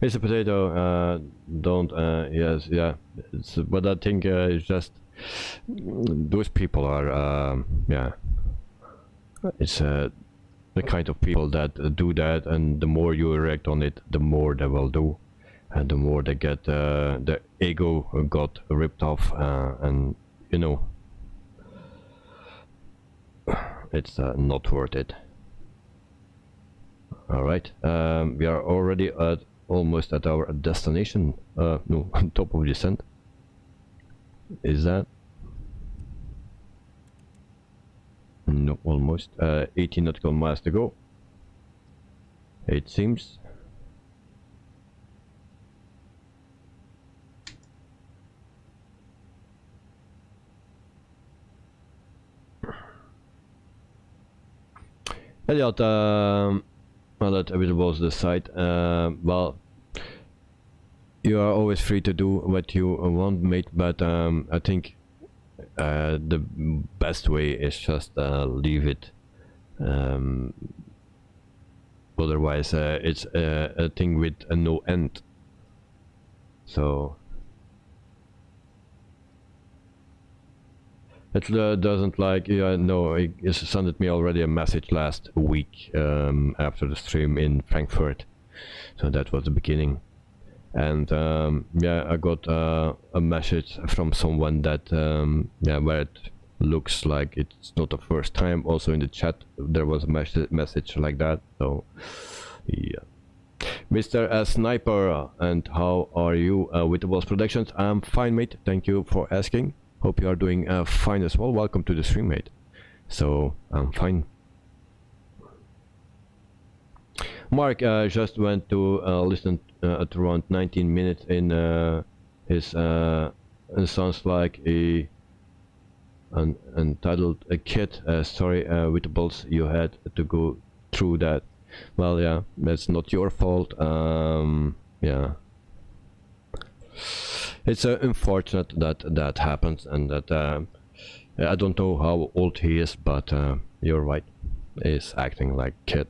Speaker 1: Mr. Potato, don't, yes, yeah, it's, but I think it's just, those people are, yeah, it's the kind of people that do that, and the more you react on it, the more they will do, and the more they get, the ego got ripped off, and, you know, it's not worth it. Alright, we are already at almost at our destination. No, on top of descent. Is that? No, almost. 18 nautical miles to go. It seems. Elliot, well, that was the site. Well, you are always free to do what you want, mate, but I think the best way is just leave it. Otherwise, it's a thing with no end. So it doesn't like, yeah, no, he sent me already a message last week after the stream in Frankfurt. So that was the beginning. And yeah, I got a message from someone that, yeah, where it looks like it's not the first time. Also in the chat, there was a message like that. So, yeah. Mr. Sniper, and how are you with the Walls Productions? I'm fine, mate. Thank you for asking. Hope you are doing fine as well. Welcome to the stream, mate. So I'm fine. Mark just went to listen at around 19 minutes in is it sounds like an entitled a kid. Sorry, with the balls you had to go through that. Well, yeah, that's not your fault. Yeah, it's unfortunate that that happens, and that I don't know how old he is, but you're right, he's acting like a kid.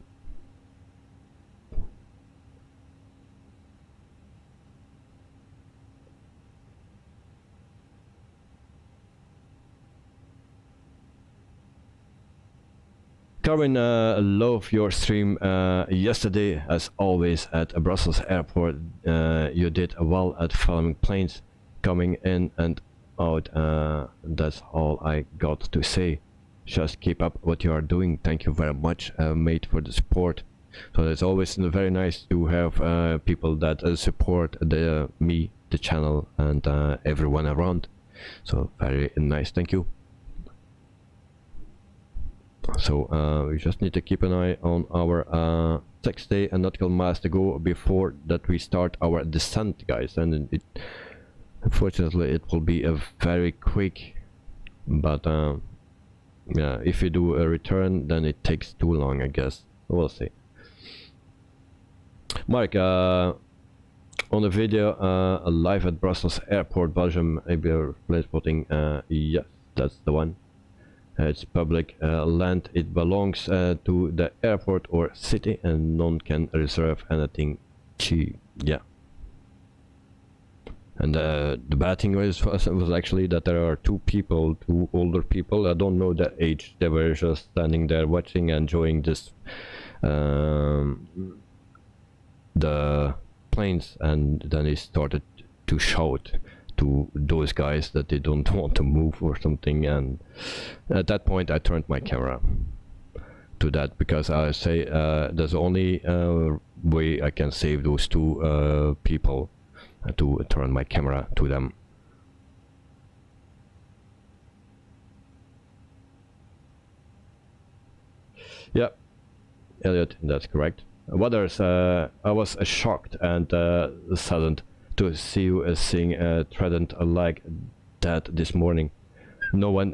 Speaker 1: Karin, love your stream yesterday, as always, at Brussels airport. You did well at filming planes coming in and out. That's all I got to say. Just keep up what you are doing. Thank you very much, mate, for the support. So it's always very nice to have people that support me, the channel, and everyone around. So very nice. Thank you. So we just need to keep an eye on our 6 day and nautical miles to go before that we start our descent, guys. And unfortunately it will be a very quick, but yeah, if you do a return then it takes too long, I guess. We'll see. Mark, on the video live at Brussels airport, Belgium, ABR plane spotting. Yes, that's the one. It's public land. It belongs to the airport or city, and none can reserve anything cheap. Yeah. And the bad thing was actually that there are two older people. I don't know their age. They were just standing there watching, enjoying this the planes, and then they started to shout to those guys that they don't want to move or something. And at that point I turned my camera to that, because I say there's the only way I can save those two people, to turn my camera to them. Yeah, Elliot, that's correct. Others, I was shocked and saddened to see you seeing Trident like that this morning. No one,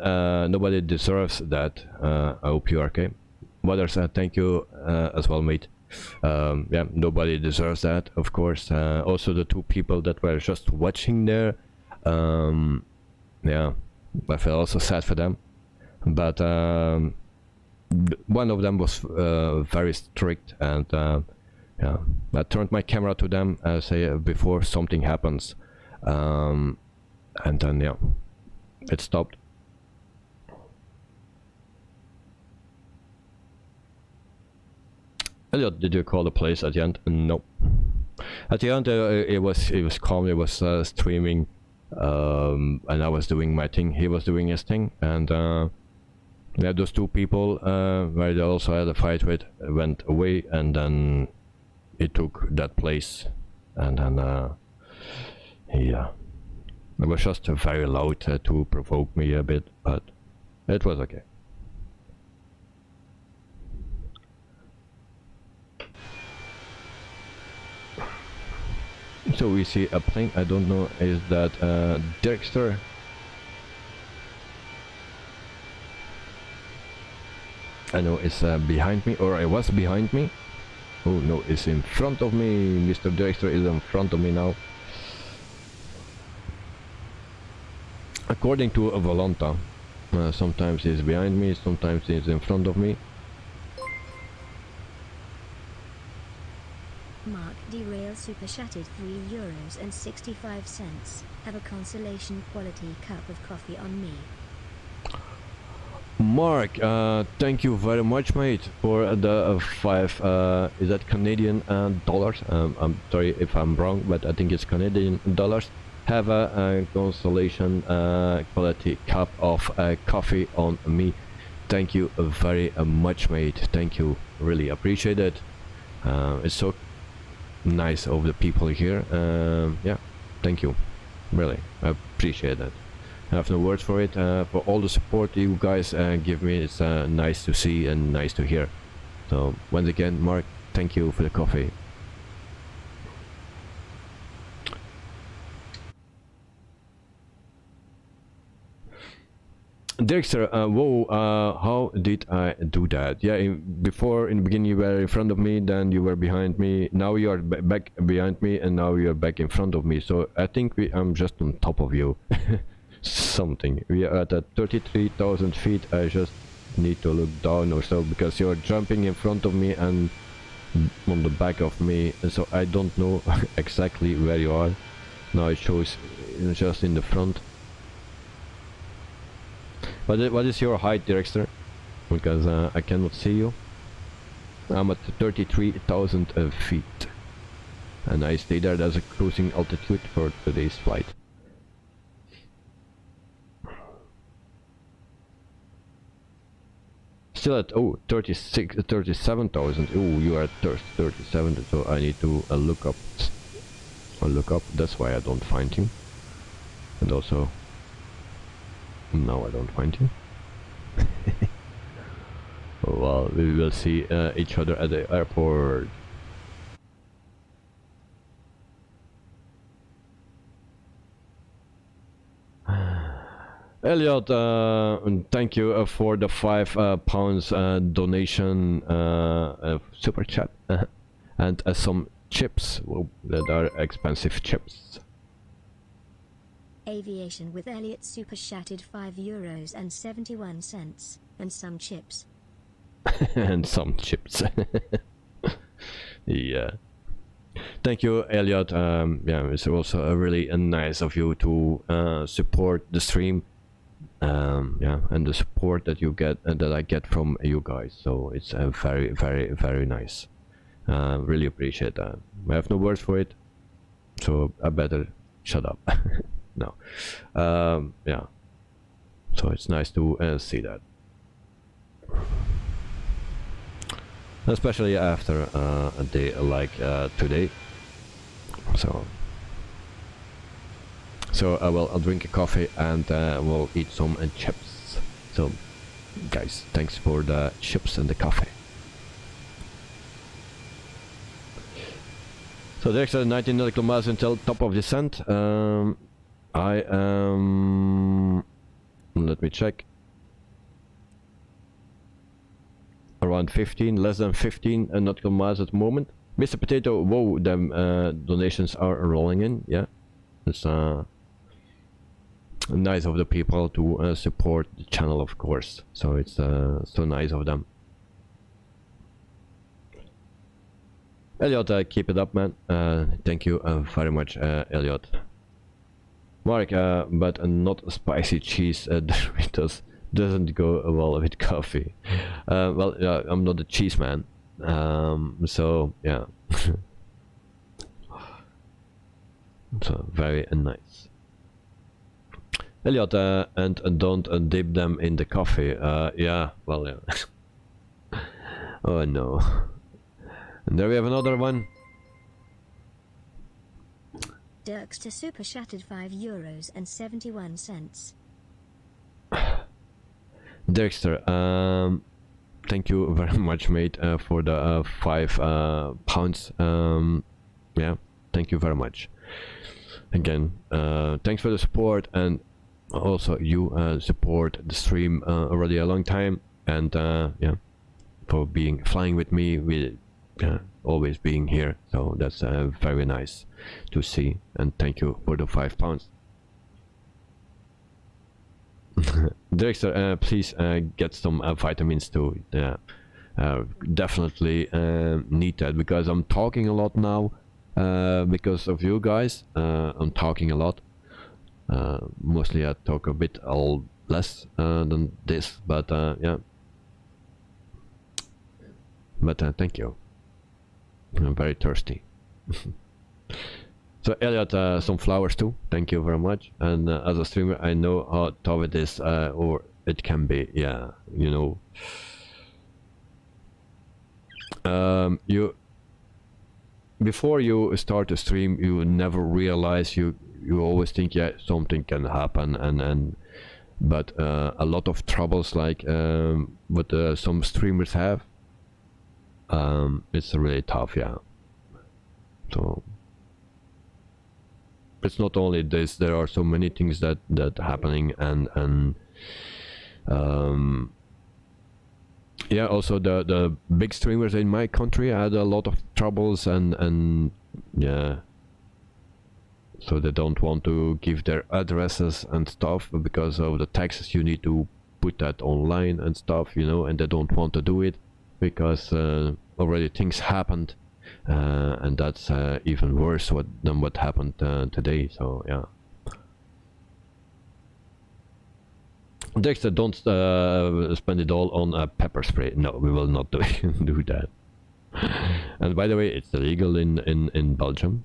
Speaker 1: nobody deserves that. I hope you are okay. Others, thank you as well, mate. Yeah, nobody deserves that, of course. Also the two people that were just watching there, yeah, I felt also sad for them, but one of them was very strict, and yeah, I turned my camera to them, say before something happens, and then yeah, it stopped. Elliot, did you call the place at the end? No. At the end, it was calm. It was streaming, and I was doing my thing. He was doing his thing, and yeah, those two people where they also had a fight with went away, and then it took that place, and then yeah, it was just very loud to provoke me a bit, but it was okay. So we see a plane. I don't know, is that Dirkster? I know it's behind me, or it was behind me. Oh no, it's in front of me. Mr. Dirkster is in front of me now. According to Volanta, sometimes he's behind me, sometimes he's in front of me.
Speaker 5: Mark derail super chatted €3.65. Have a consolation quality cup of coffee on me.
Speaker 1: Mark, thank you very much, mate, for the 5, is that Canadian dollars? I'm sorry if I'm wrong, but I think it's Canadian dollars. Have a consolation quality cup of coffee on me. Thank you very much, mate. Thank you, really appreciate it. It's so nice of the people here. Yeah, thank you, really, I appreciate it. I have no words for it, for all the support you guys give me. It's nice to see and nice to hear. So once again, Mark, thank you for the coffee. Dexter, whoa, how did I do that? Yeah, before in the beginning you were in front of me, then you were behind me, now you are back behind me, and now you are back in front of me. So I think I'm just on top of you. Something. We are at 33,000 feet. I just need to look down or so, because you're jumping in front of me and on the back of me, and so I don't know exactly where you are. Now it shows just in the front. What is your height, Dexter? Because I cannot see you. I'm at 33,000 feet, and I stay there as a cruising altitude for today's flight. Still at 37,000. Oh, you are at 37, so I need to look up. That's why I don't find you. And also, no, I don't find you. Well, we will see each other at the airport. Elliot, thank you for the £5 donation, super chat, and some chips that are expensive chips.
Speaker 5: Aviation with Elliot super chatted €5.71 and some chips.
Speaker 1: And some chips. Yeah. Thank you, Elliot. Yeah, it's also really nice of you to support the stream. Yeah, and the support that you get and that I get from you guys. So it's very, very, very nice. Really appreciate that. I have no words for it, so I better shut up. No. Yeah. So it's nice to see that. Especially after a day like today. So I'll drink a coffee and we'll eat some chips. So guys, thanks for the chips and the coffee. So there's 19 nautical miles until top of descent. I am, let me check, around 15, less than 15 nautical miles at the moment. Mr. Potato, whoa, them donations are rolling in. Yeah, it's nice of the people to support the channel, of course. So it's so nice of them. Elliot, keep it up, man. Thank you very much, Elliot. Mark, but not spicy cheese Doritos doesn't go well with coffee. Well, I'm not a cheese man, so yeah. So very nice. Elliot, and don't dip them in the coffee. Yeah, well, yeah. Oh no. And there we have another one.
Speaker 5: Dirkster super chatted €5.71.
Speaker 1: Dirkster, thank you very much, mate, for the £5. Yeah, thank you very much. Again, thanks for the support, and also you support the stream already a long time, and yeah, for flying with me, with always being here. So that's very nice to see, and thank you for the £5. Director, please get some vitamins too. Definitely need that, because I'm talking a lot now because of you guys. I'm talking a lot. Mostly I talk a bit less than this, but yeah. But thank you. I'm very thirsty. So Elliot, some flowers too. Thank you very much. And as a streamer, I know how tough it is, or it can be. Yeah, you know. Before you start a stream, you never realize. You always think, yeah, something can happen, but a lot of troubles like what some streamers have. It's really tough, yeah. So it's not only this, there are so many things that happening, and Yeah, also the big streamers in my country had a lot of troubles, and yeah, so they don't want to give their addresses and stuff because of the taxes. You need to put that online and stuff, you know, and they don't want to do it because already things happened, and that's even worse than what happened today. So yeah. Dexter, don't spend it all on pepper spray. No, we will not do that. And by the way, it's illegal in Belgium.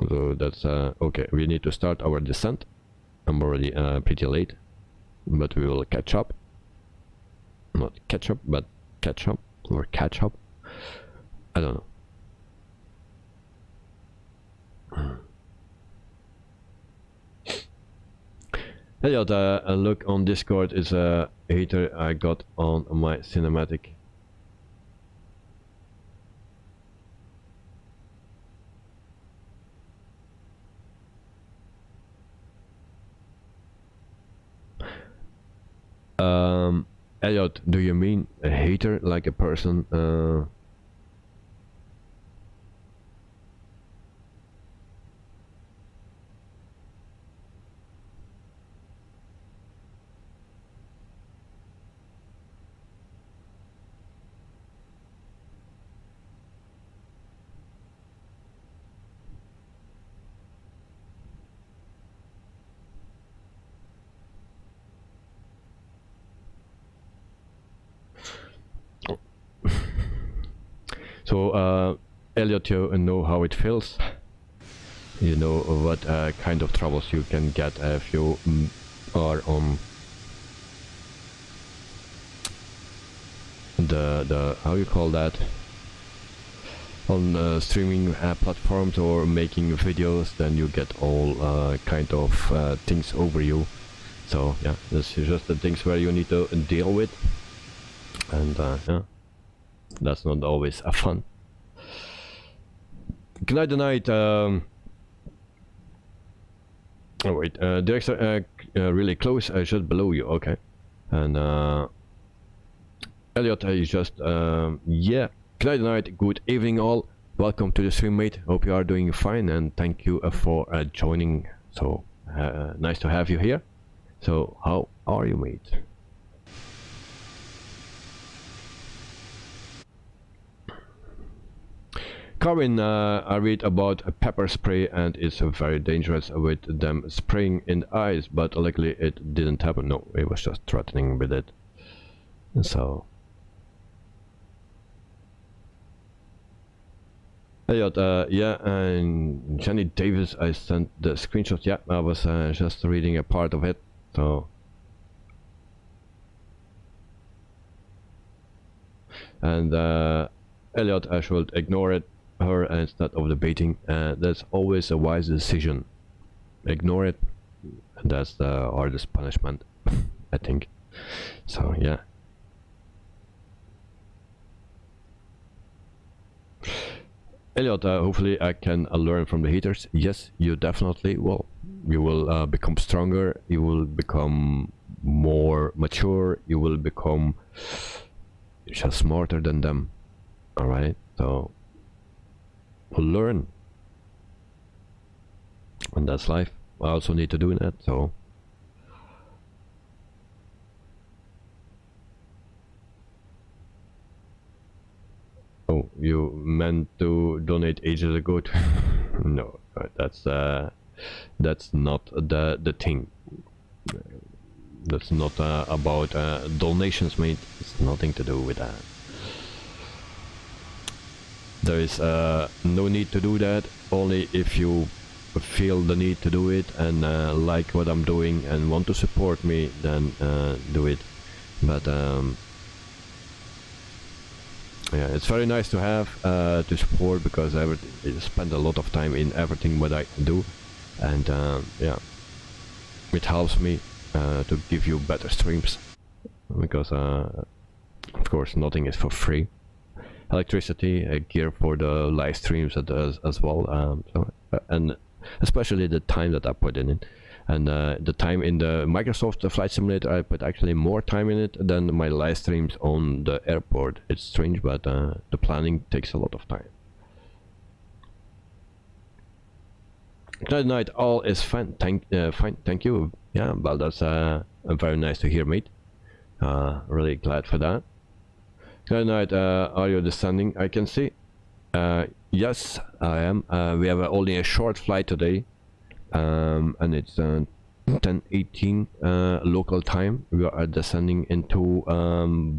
Speaker 1: So that's okay. We need to start our descent. I'm already pretty late, but we will catch up. Not catch up, but catch up or catch up. I don't know. Elliot, a look on Discord is a hater I got on my cinematic. Elliot, do you mean a hater, like a person? So, Elliot, you know how it feels. You know what kind of troubles you can get if you are on the how you call that, on streaming platforms or making videos. Then you get all kind of things over you. So yeah, this is just the things where you need to deal with, and yeah. That's not always a fun. Good night, tonight. Oh wait, director, really close, just below you. Okay. And Elliot is just yeah. Good night, tonight. Good evening, all. Welcome to the stream, mate. Hope you are doing fine, and thank you for joining. So nice to have you here. So how are you, mate? Carvin, I read about a pepper spray and it's very dangerous with them spraying in the eyes, but luckily it didn't happen. No, it was just threatening with it. So Elliot, yeah, and Jenny Davis, I sent the screenshot. Yeah, I was just reading a part of it. So and Elliot, I should ignore it. Her instead of debating. That's always a wise decision. Ignore it. That's the hardest punishment, I think. So yeah. Elliot, hopefully I can learn from the haters. Yes, you definitely will. You will become stronger. You will become more mature. You will become just smarter than them. All right. So learn, and that's life. I also need to do that. So oh, you meant to donate ages ago to no, that's not the thing. That's not about donations, mate. It's nothing to do with that. There is no need to do that, only if you feel the need to do it and like what I'm doing and want to support me, then do it. But yeah, it's very nice to have to support, because I spend a lot of time in everything what I do, and yeah, it helps me to give you better streams, because of course nothing is for free. Electricity, gear for the live streams as well, so, and especially the time that I put in it. And the time in the Microsoft Flight Simulator, I put actually more time in it than my live streams on the airport. It's strange, but the planning takes a lot of time. Good night, all is fine. Fine, thank you. Yeah, well, that's very nice to hear, mate. Really glad for that. Good night. Are you descending? I can see. Yes, I am. We have only a short flight today. And it's 10:18 local time. We are descending into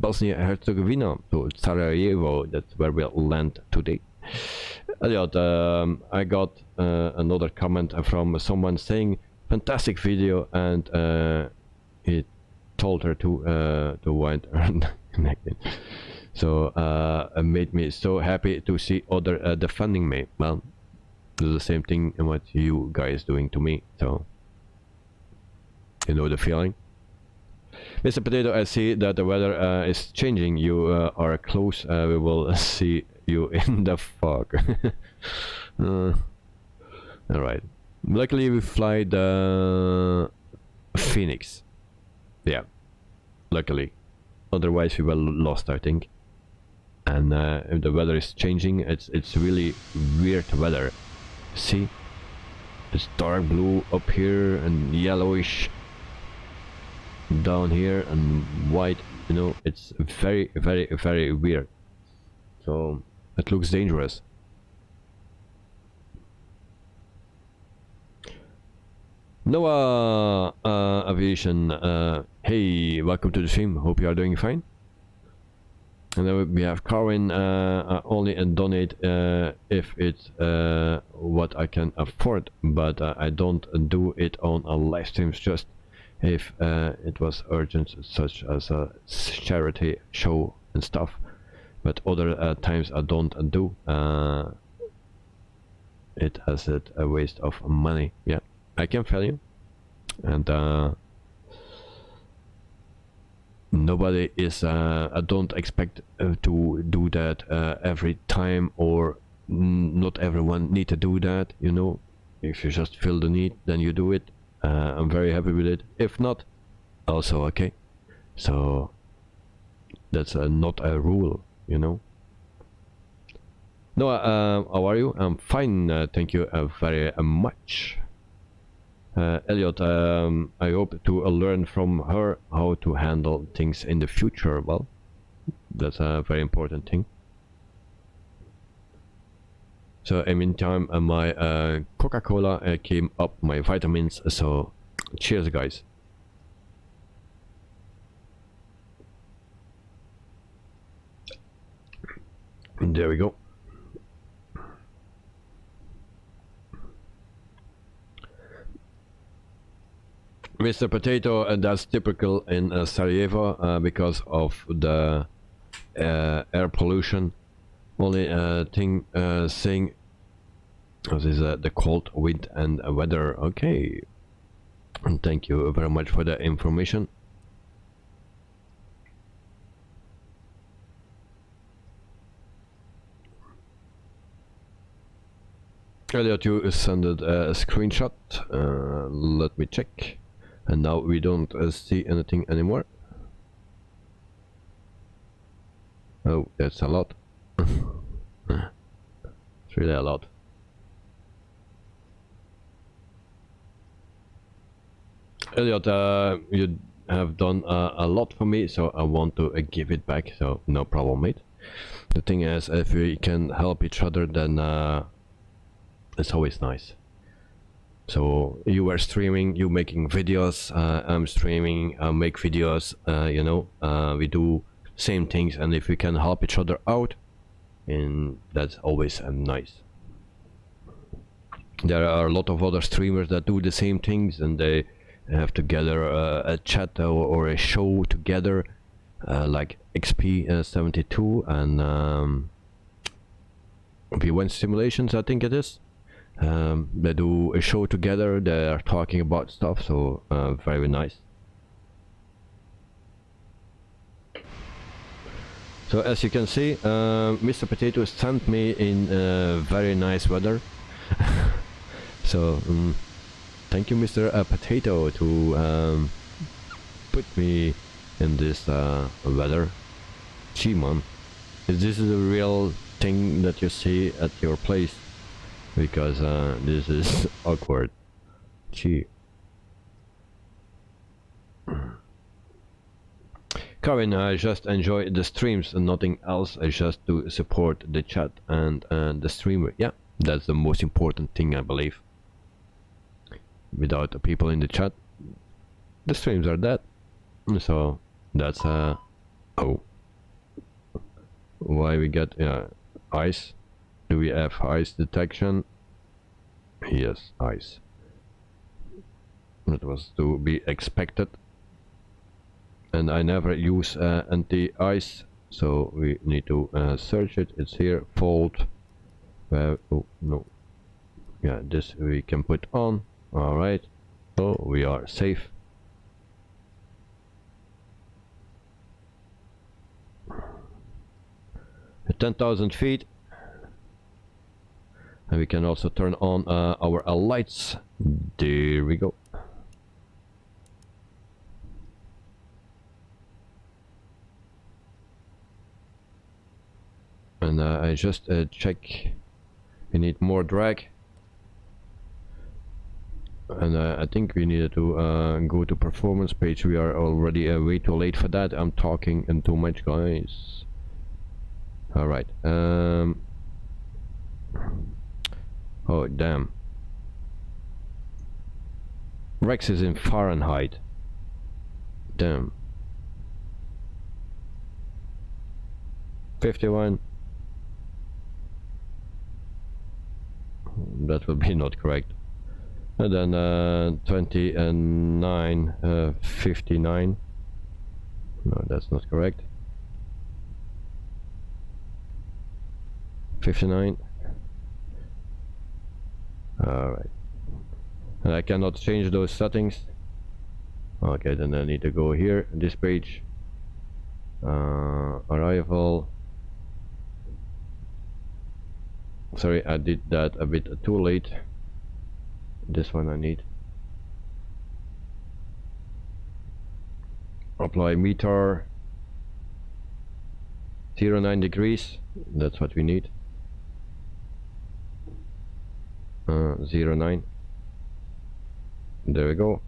Speaker 1: Bosnia and Herzegovina, to Sarajevo. That's where we'll land today. Elliot, I got another comment from someone saying, fantastic video, and he told her to wind connected. So it made me so happy to see other defending me. Well, do the same thing in what you guys doing to me, so you know the feeling. Mr. Potato, I see that the weather is changing. You are close. We will see you in the fog. Alright, luckily we fly the FENIX. Yeah, luckily, otherwise we were lost, I think. And if the weather is changing, it's really weird weather. See, it's dark blue up here and yellowish down here and white, you know. It's very, very, very weird, so it looks dangerous. Noah Aviation, hey, welcome to the stream, hope you are doing fine. And then we have Carwin, only donate if it's what I can afford, but I don't do it on a live streams, just if it was urgent, such as a charity show and stuff. But other times I don't do it, as it a waste of money. Yeah, I can tell you. And nobody is I don't expect to do that every time, or not everyone need to do that, you know. If you just feel the need, then you do it. I'm very happy with it. If not, also okay. So that's not a rule, you know. Noah, how are you? I'm fine, thank you very much. Elliot, I hope to learn from her how to handle things in the future. Well, that's a very important thing. So in the meantime, my Coca-Cola came up, my vitamins, so cheers guys. There we go. Mr. Potato, that's typical in Sarajevo because of the air pollution. Only thing saying this is the cold wind and weather. Okay, and thank you very much for the information. Elliot, you sent a screenshot. Let me check. And now we don't see anything anymore. Oh, that's a lot. It's really a lot. Elliot, you have done a lot for me, so I want to give it back, so no problem, mate. The thing is, if we can help each other, then it's always nice. So you were streaming, you making videos, I'm streaming, I make videos, you know, we do same things, and if we can help each other out, and that's always nice. There are a lot of other streamers that do the same things, and they have together a chat or a show together, like XP72 and V1 Simulations, I think it is. They do a show together, they are talking about stuff, so very nice. So as you can see, Mr. Potato sent me in very nice weather. So thank you, Mr. Potato, to put me in this weather. Gee, man, is this the real thing that you see at your place? Because this is awkward. Gee. Karen, I just enjoy the streams and nothing else. I just to support the chat and the streamer. Yeah, that's the most important thing, I believe. Without the people in the chat, the streams are dead. So that's oh, why we get ice? Do we have ice detection? Yes, ice. That was to be expected. And I never use anti-ice, so we need to search it. It's here, fault. Oh no, yeah, this we can put on. All right, so we are safe. At 10,000 feet, and we can also turn on our lights. There we go. And I just check. We need more drag. And I think we needed to go to performance page. We are already way too late for that. I'm talking and too much, guys. All right. Oh damn. Rex is in Fahrenheit. Damn. 51. That will be not correct. And then 29, 59. No, that's not correct. 59. Alright. And I cannot change those settings. Okay, then I need to go here, this page. Arrival. Sorry, I did that a bit too late. This one I need. Apply meter. 09 degrees. That's what we need. 09. There we go.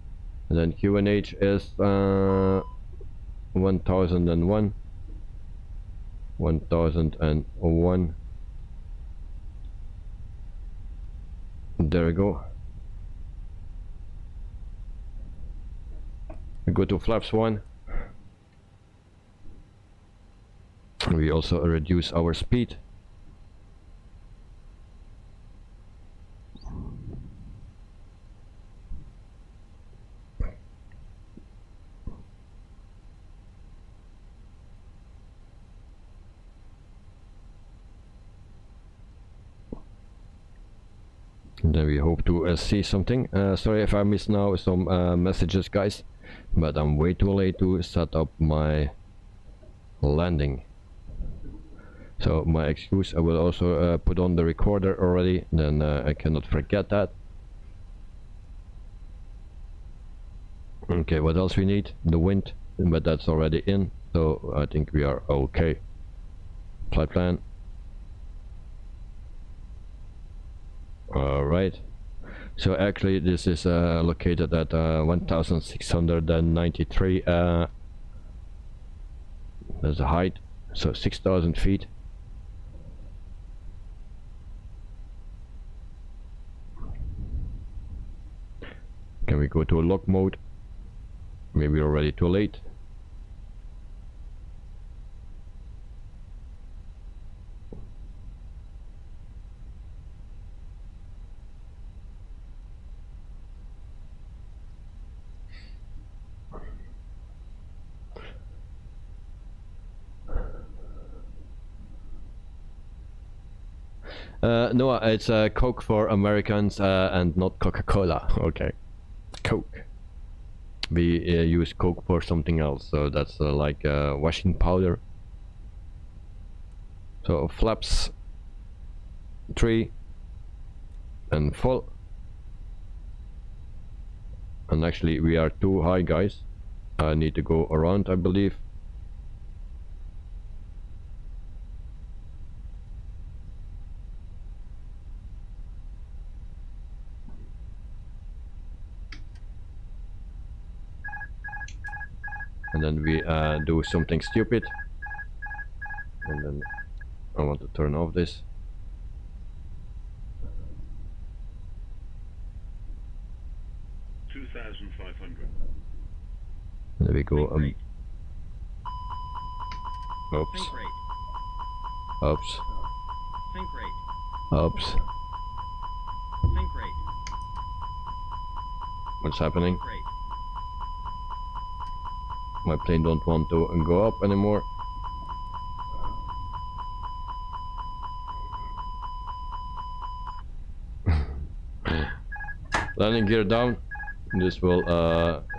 Speaker 1: And then QNH is 1001. 1001. There we go. We go to flaps 1. We also reduce our speed. And then we hope to see something. Sorry if I miss now some messages, guys, but I'm way too late to set up my landing. So my excuse, I will also put on the recorder already, then I cannot forget that. Okay, what else we need? The wind, but that's already in, so I think we are okay. Flight plan. Alright, so actually this is located at 1693, that's the height, so 6,000 feet. Can we go to a lock mode? Maybe already too late. No, it's Coke for Americans and not Coca-Cola. Okay, Coke. We use Coke for something else, so that's like washing powder. So flaps 3 and full. And actually we are too high, guys. I need to go around, I believe. And then we do something stupid. And then I want to turn off this. There we go. Oops. Oops. Oops. What's happening? My plane don't want to go up anymore. Landing gear down. This will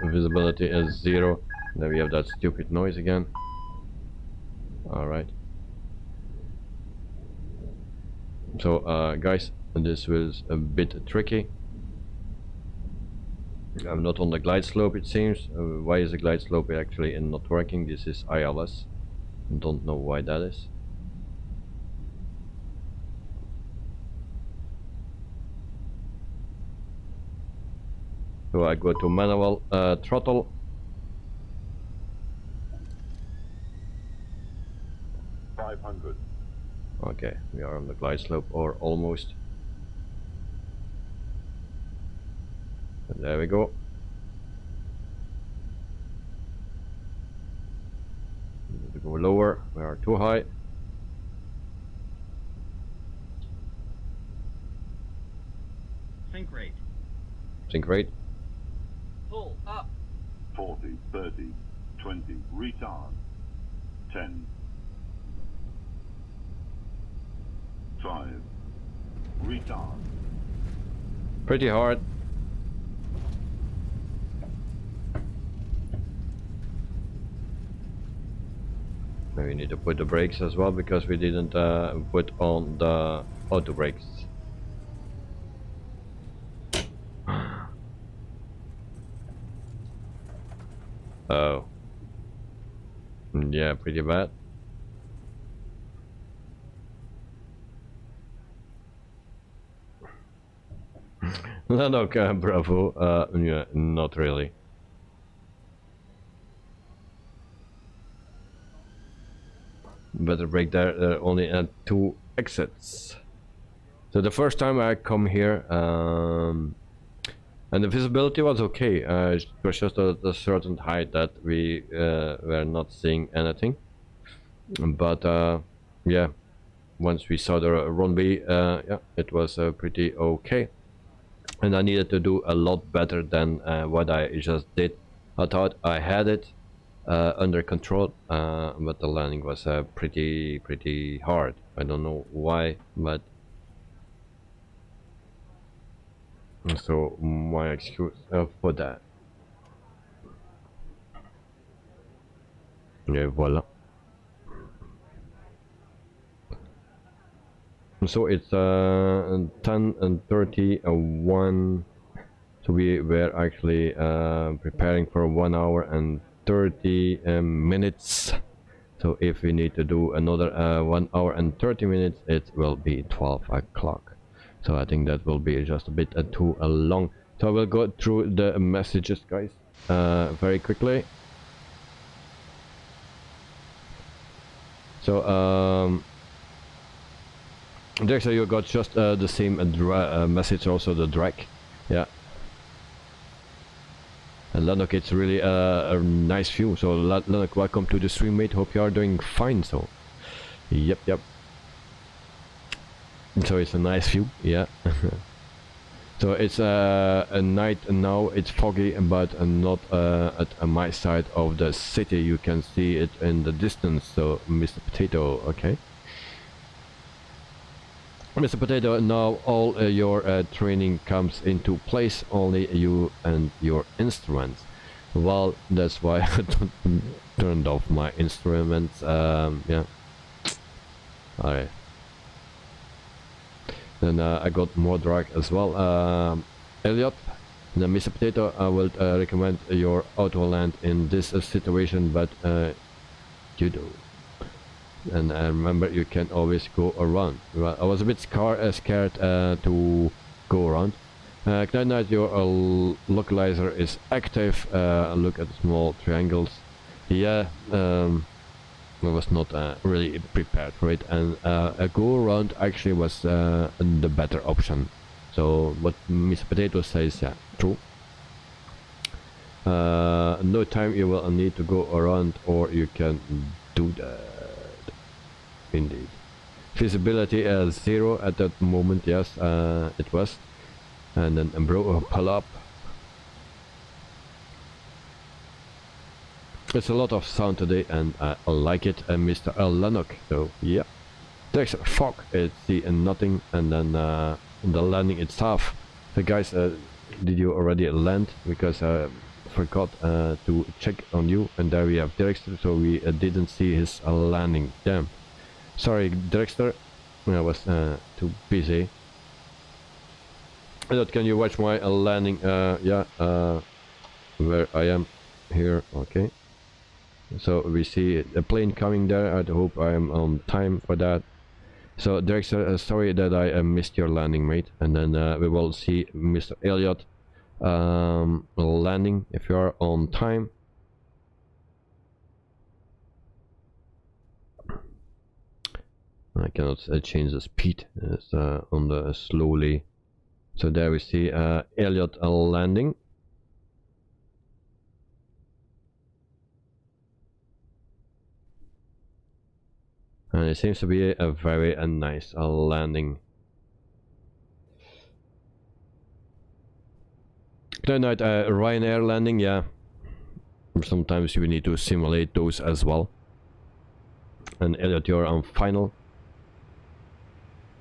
Speaker 1: visibility is 0. Then we have that stupid noise again. Alright. So guys, this was a bit tricky. I'm not on the glide slope, it seems. Why is the glide slope actually not working? This is ILS. Don't know why that is. So I go to manual throttle. Okay, we are on the glide slope, or almost. And there we go. We need to go lower, we are too high.
Speaker 6: Sink rate.
Speaker 1: Sink rate.
Speaker 6: Pull up.
Speaker 7: 40, 30, 20, retard. 10, 5, retard.
Speaker 1: Pretty hard. Now we need to put the brakes as well, because we didn't put on the auto brakes. Oh. Yeah, pretty bad. No, Bravo. Yeah, not really. Better brake there. Only at 2 exits. So the first time I come here, and the visibility was okay. It was just at a certain height that we were not seeing anything. But yeah, once we saw the runway, yeah, it was pretty okay. And I needed to do a lot better than what I just did. I thought I had it under control, but the landing was pretty hard. I don't know why, but so my excuse for that. Yeah, voila. So it's 10:31. So we were actually preparing for 1 hour and 30 minutes. So if we need to do another 1 hour and 30 minutes, it will be 12 o'clock. So I think that will be just a bit too long. So I will go through the messages, guys, very quickly. So Dexter, you got just the same message, also the drag, yeah. And Lanok, it's really a nice view. So Lanok, welcome to the stream, mate. Hope you are doing fine. So, yep. So it's a nice view, yeah. So it's a night now. It's foggy, but not at my side of the city. You can see it in the distance. So, Mr. Potato, okay. Mr. Potato, now all your training comes into place, only you and your instruments. Well, that's why I turned off my instruments, yeah. Alright. Then I got more drag as well. Elliot, Now, Mr. Potato, I will recommend your auto land in this situation, but you do. And remember, you can always go around. Well, I was a bit scared to go around. Knight, your localizer is active. Look at the small triangles. Yeah, I was not really prepared for it, and a go around actually was the better option. So what Mr. Potato says, yeah, true. No time you will need to go around, or you can do that. Indeed. Feasibility 0 at that moment, yes, it was. And then bro, pull up. It's a lot of sound today, and I like it, Mr. Lennox. So yeah, there's fog, it's the nothing, and then the landing itself. So guys, did you already land? Because I forgot to check on you, and there we have Derrickster, so we didn't see his landing. Damn. Sorry, Derrickster, I was too busy. Can you watch my landing? Yeah, where I am here. Okay. So we see a plane coming there. I hope I am on time for that. So Derrickster, sorry that I missed your landing, mate. And then we will see Mr. Elliot landing if you are on time. I cannot change the speed. It's on the slowly. So there we see Elliot landing. And it seems to be a very nice landing. Good night, Ryanair landing, yeah. Sometimes you need to simulate those as well. And Elliot, you're on final.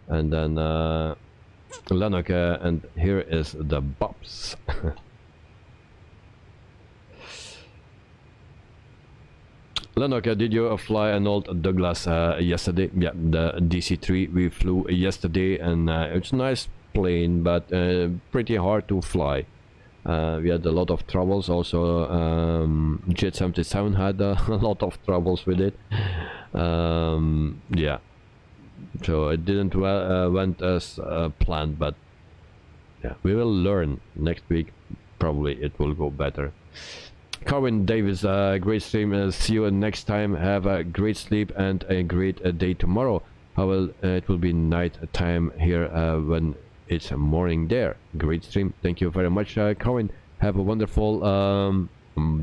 Speaker 1: And then Lennox, and here is the Bobs. Lennox, did you fly an old Douglas yesterday? Yeah, the DC-3 we flew yesterday, and it's a nice plane, but pretty hard to fly. We had a lot of troubles. Also, Jet 77 had a lot of troubles with it. Yeah. So it didn't went as planned, but yeah, we will learn next week. Probably it will go better. Carwin Davis, great stream. See you next time. Have a great sleep and a great day tomorrow. It will be night time here when it's morning there. Great stream. Thank you very much, Carwin. Have a wonderful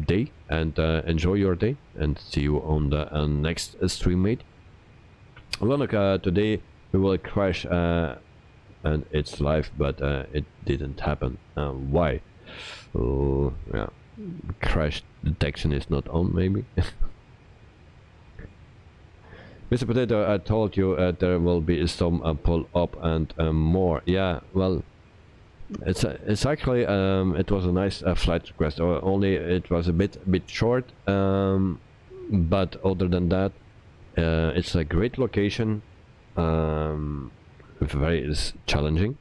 Speaker 1: day, and enjoy your day, and see you on the next stream, mate. Look, today we will crash, and it's live, but it didn't happen. Why? Oh, yeah, crash detection is not on, maybe. Mr. Potato, I told you there will be some pull up and more. Yeah, well, it's actually it was a nice flight request. Only it was a bit short, but other than that. It's a great location, very challenging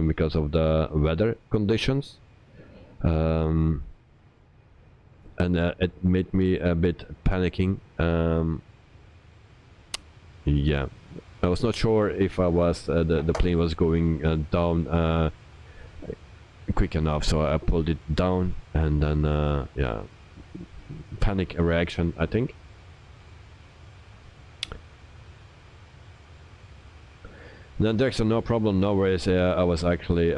Speaker 1: because of the weather conditions, and it made me a bit panicking. Yeah, I was not sure if I was the plane was going down quick enough, so I pulled it down, and then yeah, panic reaction, I think. Then there's no problem, no worries. I was actually it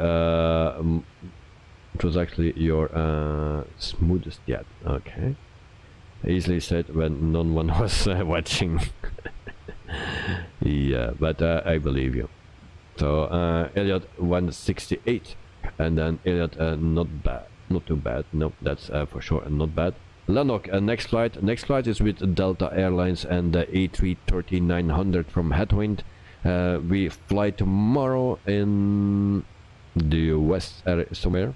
Speaker 1: was actually your smoothest yet. Okay, easily said when no one was watching. Yeah, but I believe you. So Elliot 168, and then Elliot not bad, not too bad. No, that's for sure not bad. Lennox, next flight is with Delta Airlines and the A330-900 from Headwind. We fly tomorrow in the US somewhere,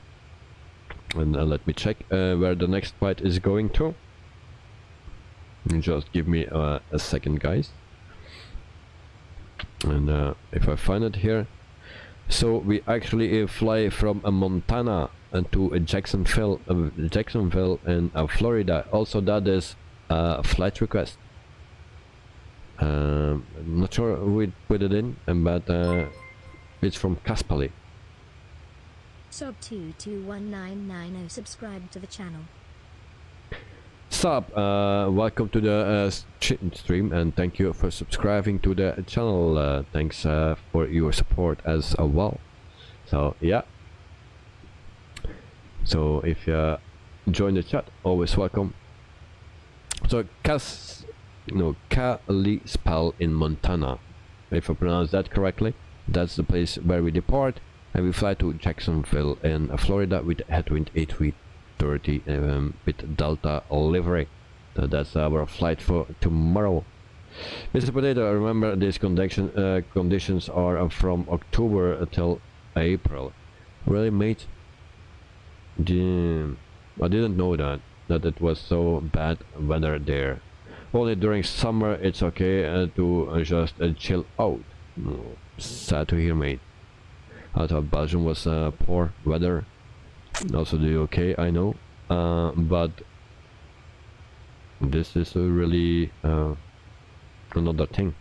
Speaker 1: and let me check where the next flight is going to. Just give me a second, guys, and if I find it here. So we actually fly from Montana to Jacksonville, in Florida. Also, that is a flight request. Not sure we put it in, but it's from Kaspali.
Speaker 5: Sob 221990 subscribe to the channel.
Speaker 1: Sup, welcome to the stream, and thank you for subscribing to the channel. Thanks for your support as well. So yeah, so if you join the chat, always welcome. So Kalispell in Montana, if I pronounce that correctly, that's the place where we depart, and we fly to Jacksonville in Florida with headwind A330 with Delta livery. So that's our flight for tomorrow. Mr. Potato, remember these conditions are from October until April. Really, mate? Damn. I didn't know that it was so bad weather there. Only during summer it's okay to just chill out. Sad to hear, mate. I thought Belgium was poor weather. Also the UK, I know, but this is really another thing.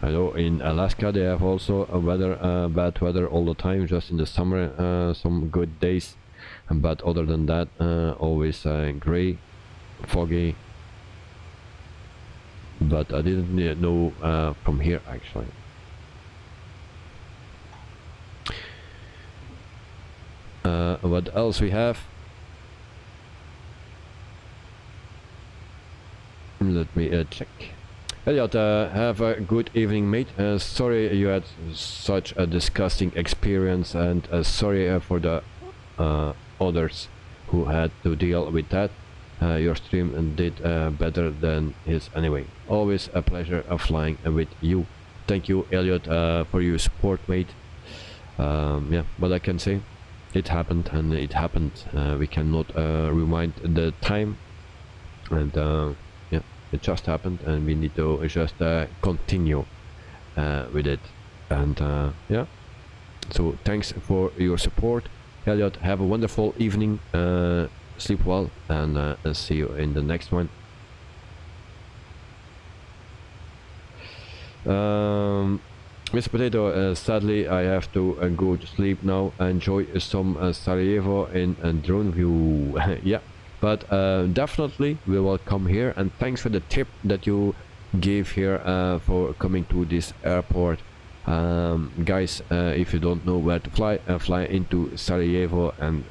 Speaker 1: I know in Alaska they have also a bad weather all the time, just in the summer some good days, but other than that always gray, foggy. But I didn't know from here actually. What else we have? Let me check. Elliot, have a good evening, mate. Sorry you had such a disgusting experience, and sorry for the others who had to deal with that. Your stream did better than his anyway. Always a pleasure of flying with you. Thank you, Elliot, for your support, mate. Yeah, what I can say, it happened and it happened. We cannot rewind the time, and yeah, it just happened, and we need to just continue with it. And yeah, so thanks for your support, Elliot. Have a wonderful evening. Sleep well, and see you in the next one. Mr. Potato, sadly I have to go to sleep now. Enjoy some Sarajevo in drone view. Yeah, but definitely we will come here, and thanks for the tip that you gave here for coming to this airport. Guys, if you don't know where to fly, fly into Sarajevo, and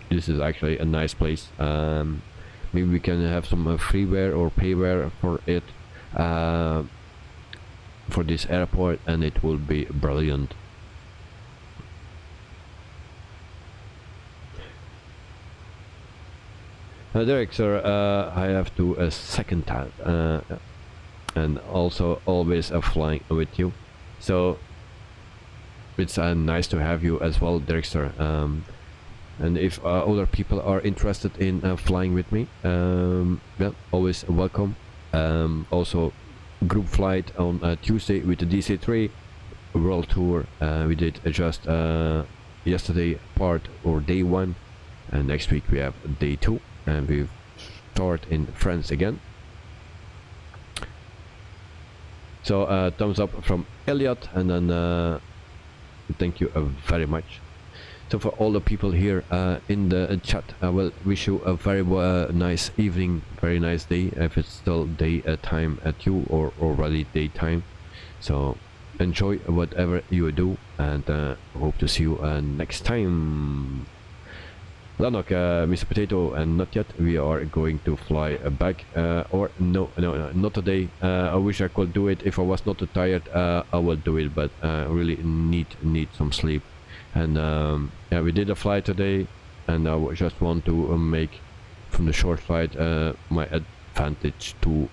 Speaker 1: this is actually a nice place. Maybe we can have some freeware or payware for it, for this airport, and it will be brilliant. Derek, sir, I have to second that, and also always flying with you. So it's nice to have you as well, Derek, sir. And if other people are interested in flying with me, well, always welcome. Also, group flight on Tuesday with the DC3 World Tour. We did just yesterday part, or day 1, and next week we have day 2, and we start in France again. So thumbs up from Elliot, and then thank you very much. So for all the people here in the chat, I will wish you a very nice evening, very nice day, if it's still day time at you, or already daytime. So enjoy whatever you do, and hope to see you next time. Lanok, Mr. Potato, and not yet. We are going to fly back, or no, not today. I wish I could do it. If I was not too tired, I would do it, but really need some sleep. And yeah, we did a flight today, and I just want to make from the short flight my advantage to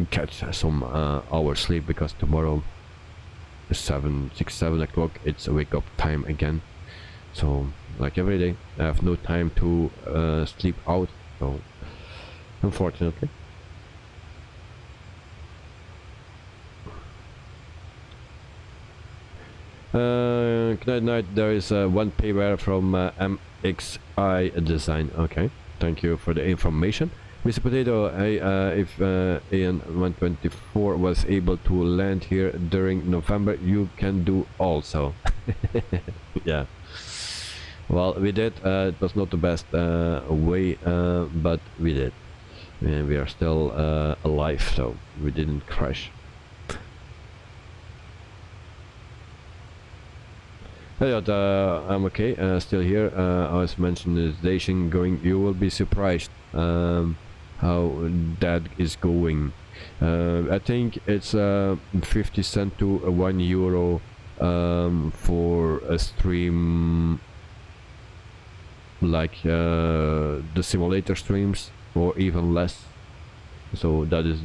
Speaker 1: catch some hours sleep, because tomorrow 6-7 o'clock it's a wake up time again. So like every day I have no time to sleep out, so unfortunately. Good night. There is one payware from MXI Design. Okay, thank you for the information. Mr. Potato, hey, if AN124 was able to land here during November, you can do also. Yeah. Well, we did. It was not the best way, but we did. And we are still alive, so we didn't crash. Elliot, I'm okay, still here. I was mentioning the station going. You will be surprised how that is going. I think it's 50 cents to €1 for a stream, like the simulator streams, or even less. So that is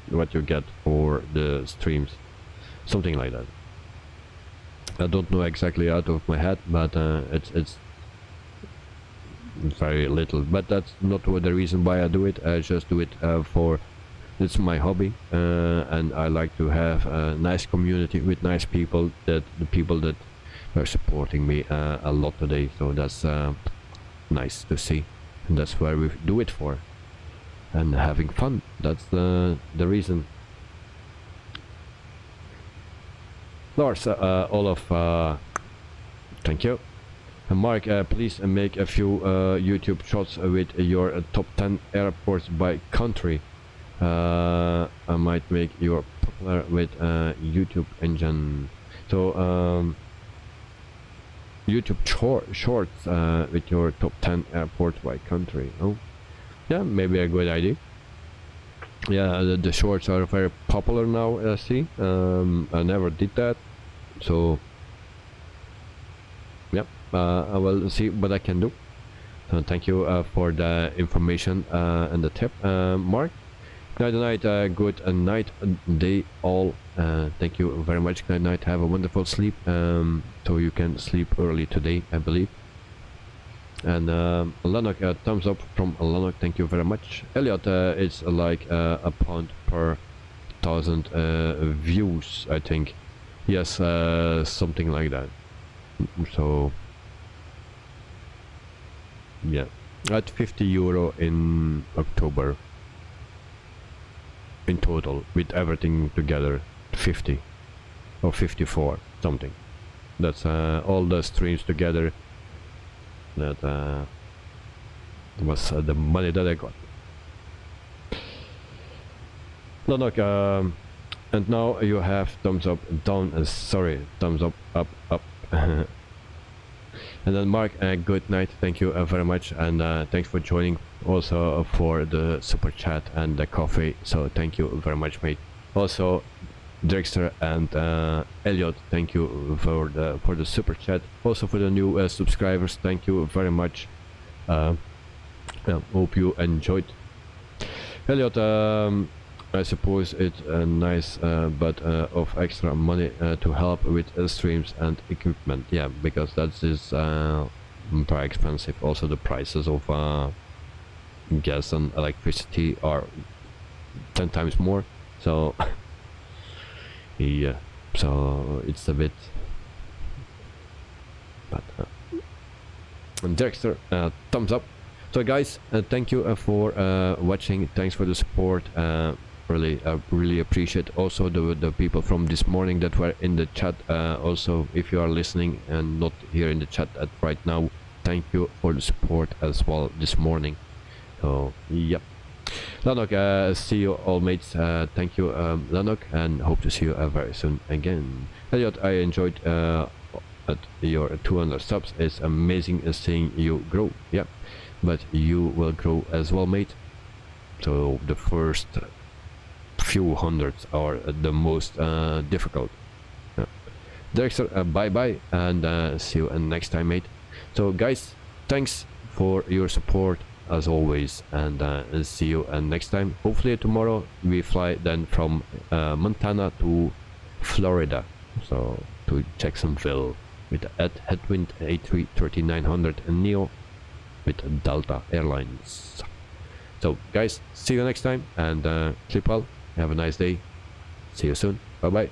Speaker 1: what you get for the streams, something like that. I don't know exactly out of my head, but it's very little. But that's not the reason why I do it. I just do it for it's my hobby, and I like to have a nice community with nice people, that the people that are supporting me a lot today. So that's nice to see, and that's why we do it for, and having fun. That's the reason. Lars, Olaf, thank you. And Mark, please make a few YouTube shots with your top 10 airports by country. I might make you popular with YouTube engine. So YouTube shorts with your top 10 airports by country. Oh, yeah, maybe a good idea. Yeah, the shorts are very popular now. I see. I never did that, so yep. I will see what I can do. Thank you for the information and the tip, Mark. Good night, good night, day all. Thank you very much. Good night. Have a wonderful sleep. So you can sleep early today, I believe. And Lanok, thumbs up from Lanok, thank you very much. Elliot, it's like a pound per 1,000 views, I think. Yes, something like that. So yeah, at €50 in October in total, with everything together. 50 or 54 something. That's all the streams together. That was the money that I got. Lanok, and now you have thumbs up, down, sorry, thumbs up, up. And then Mark, good night, thank you very much, and thanks for joining, also for the super chat and the coffee, so thank you very much, mate. Also Drexter and Elliot, thank you for the super chat. Also for the new subscribers, thank you very much. Hope you enjoyed. Elliot, I suppose it's a nice but of extra money to help with streams and equipment. Yeah, because that is very expensive. Also the prices of gas and electricity are 10 times more. So yeah, so it's a bit. But and Dexter, thumbs up. So guys, thank you for watching. Thanks for the support. Really appreciate also the people from this morning that were in the chat. Also, if you are listening and not here in the chat right now, thank you for the support as well this morning. So yep. Lanok, see you all, mates. Thank you, Lanok, and hope to see you very soon again. Elliot, I enjoyed at your 200 subs. It's amazing seeing you grow. Yep, but you will grow as well, mate. So the first few hundreds are the most difficult. Yeah. Dexter, bye bye, and see you next time, mate. So guys, thanks for your support as always, and see you next time. Hopefully tomorrow we fly then from Montana to Florida, so to Jacksonville with the headwind A320-200 Neo with Delta Airlines. So guys, see you next time, and sleep well, have a nice day, see you soon, bye bye.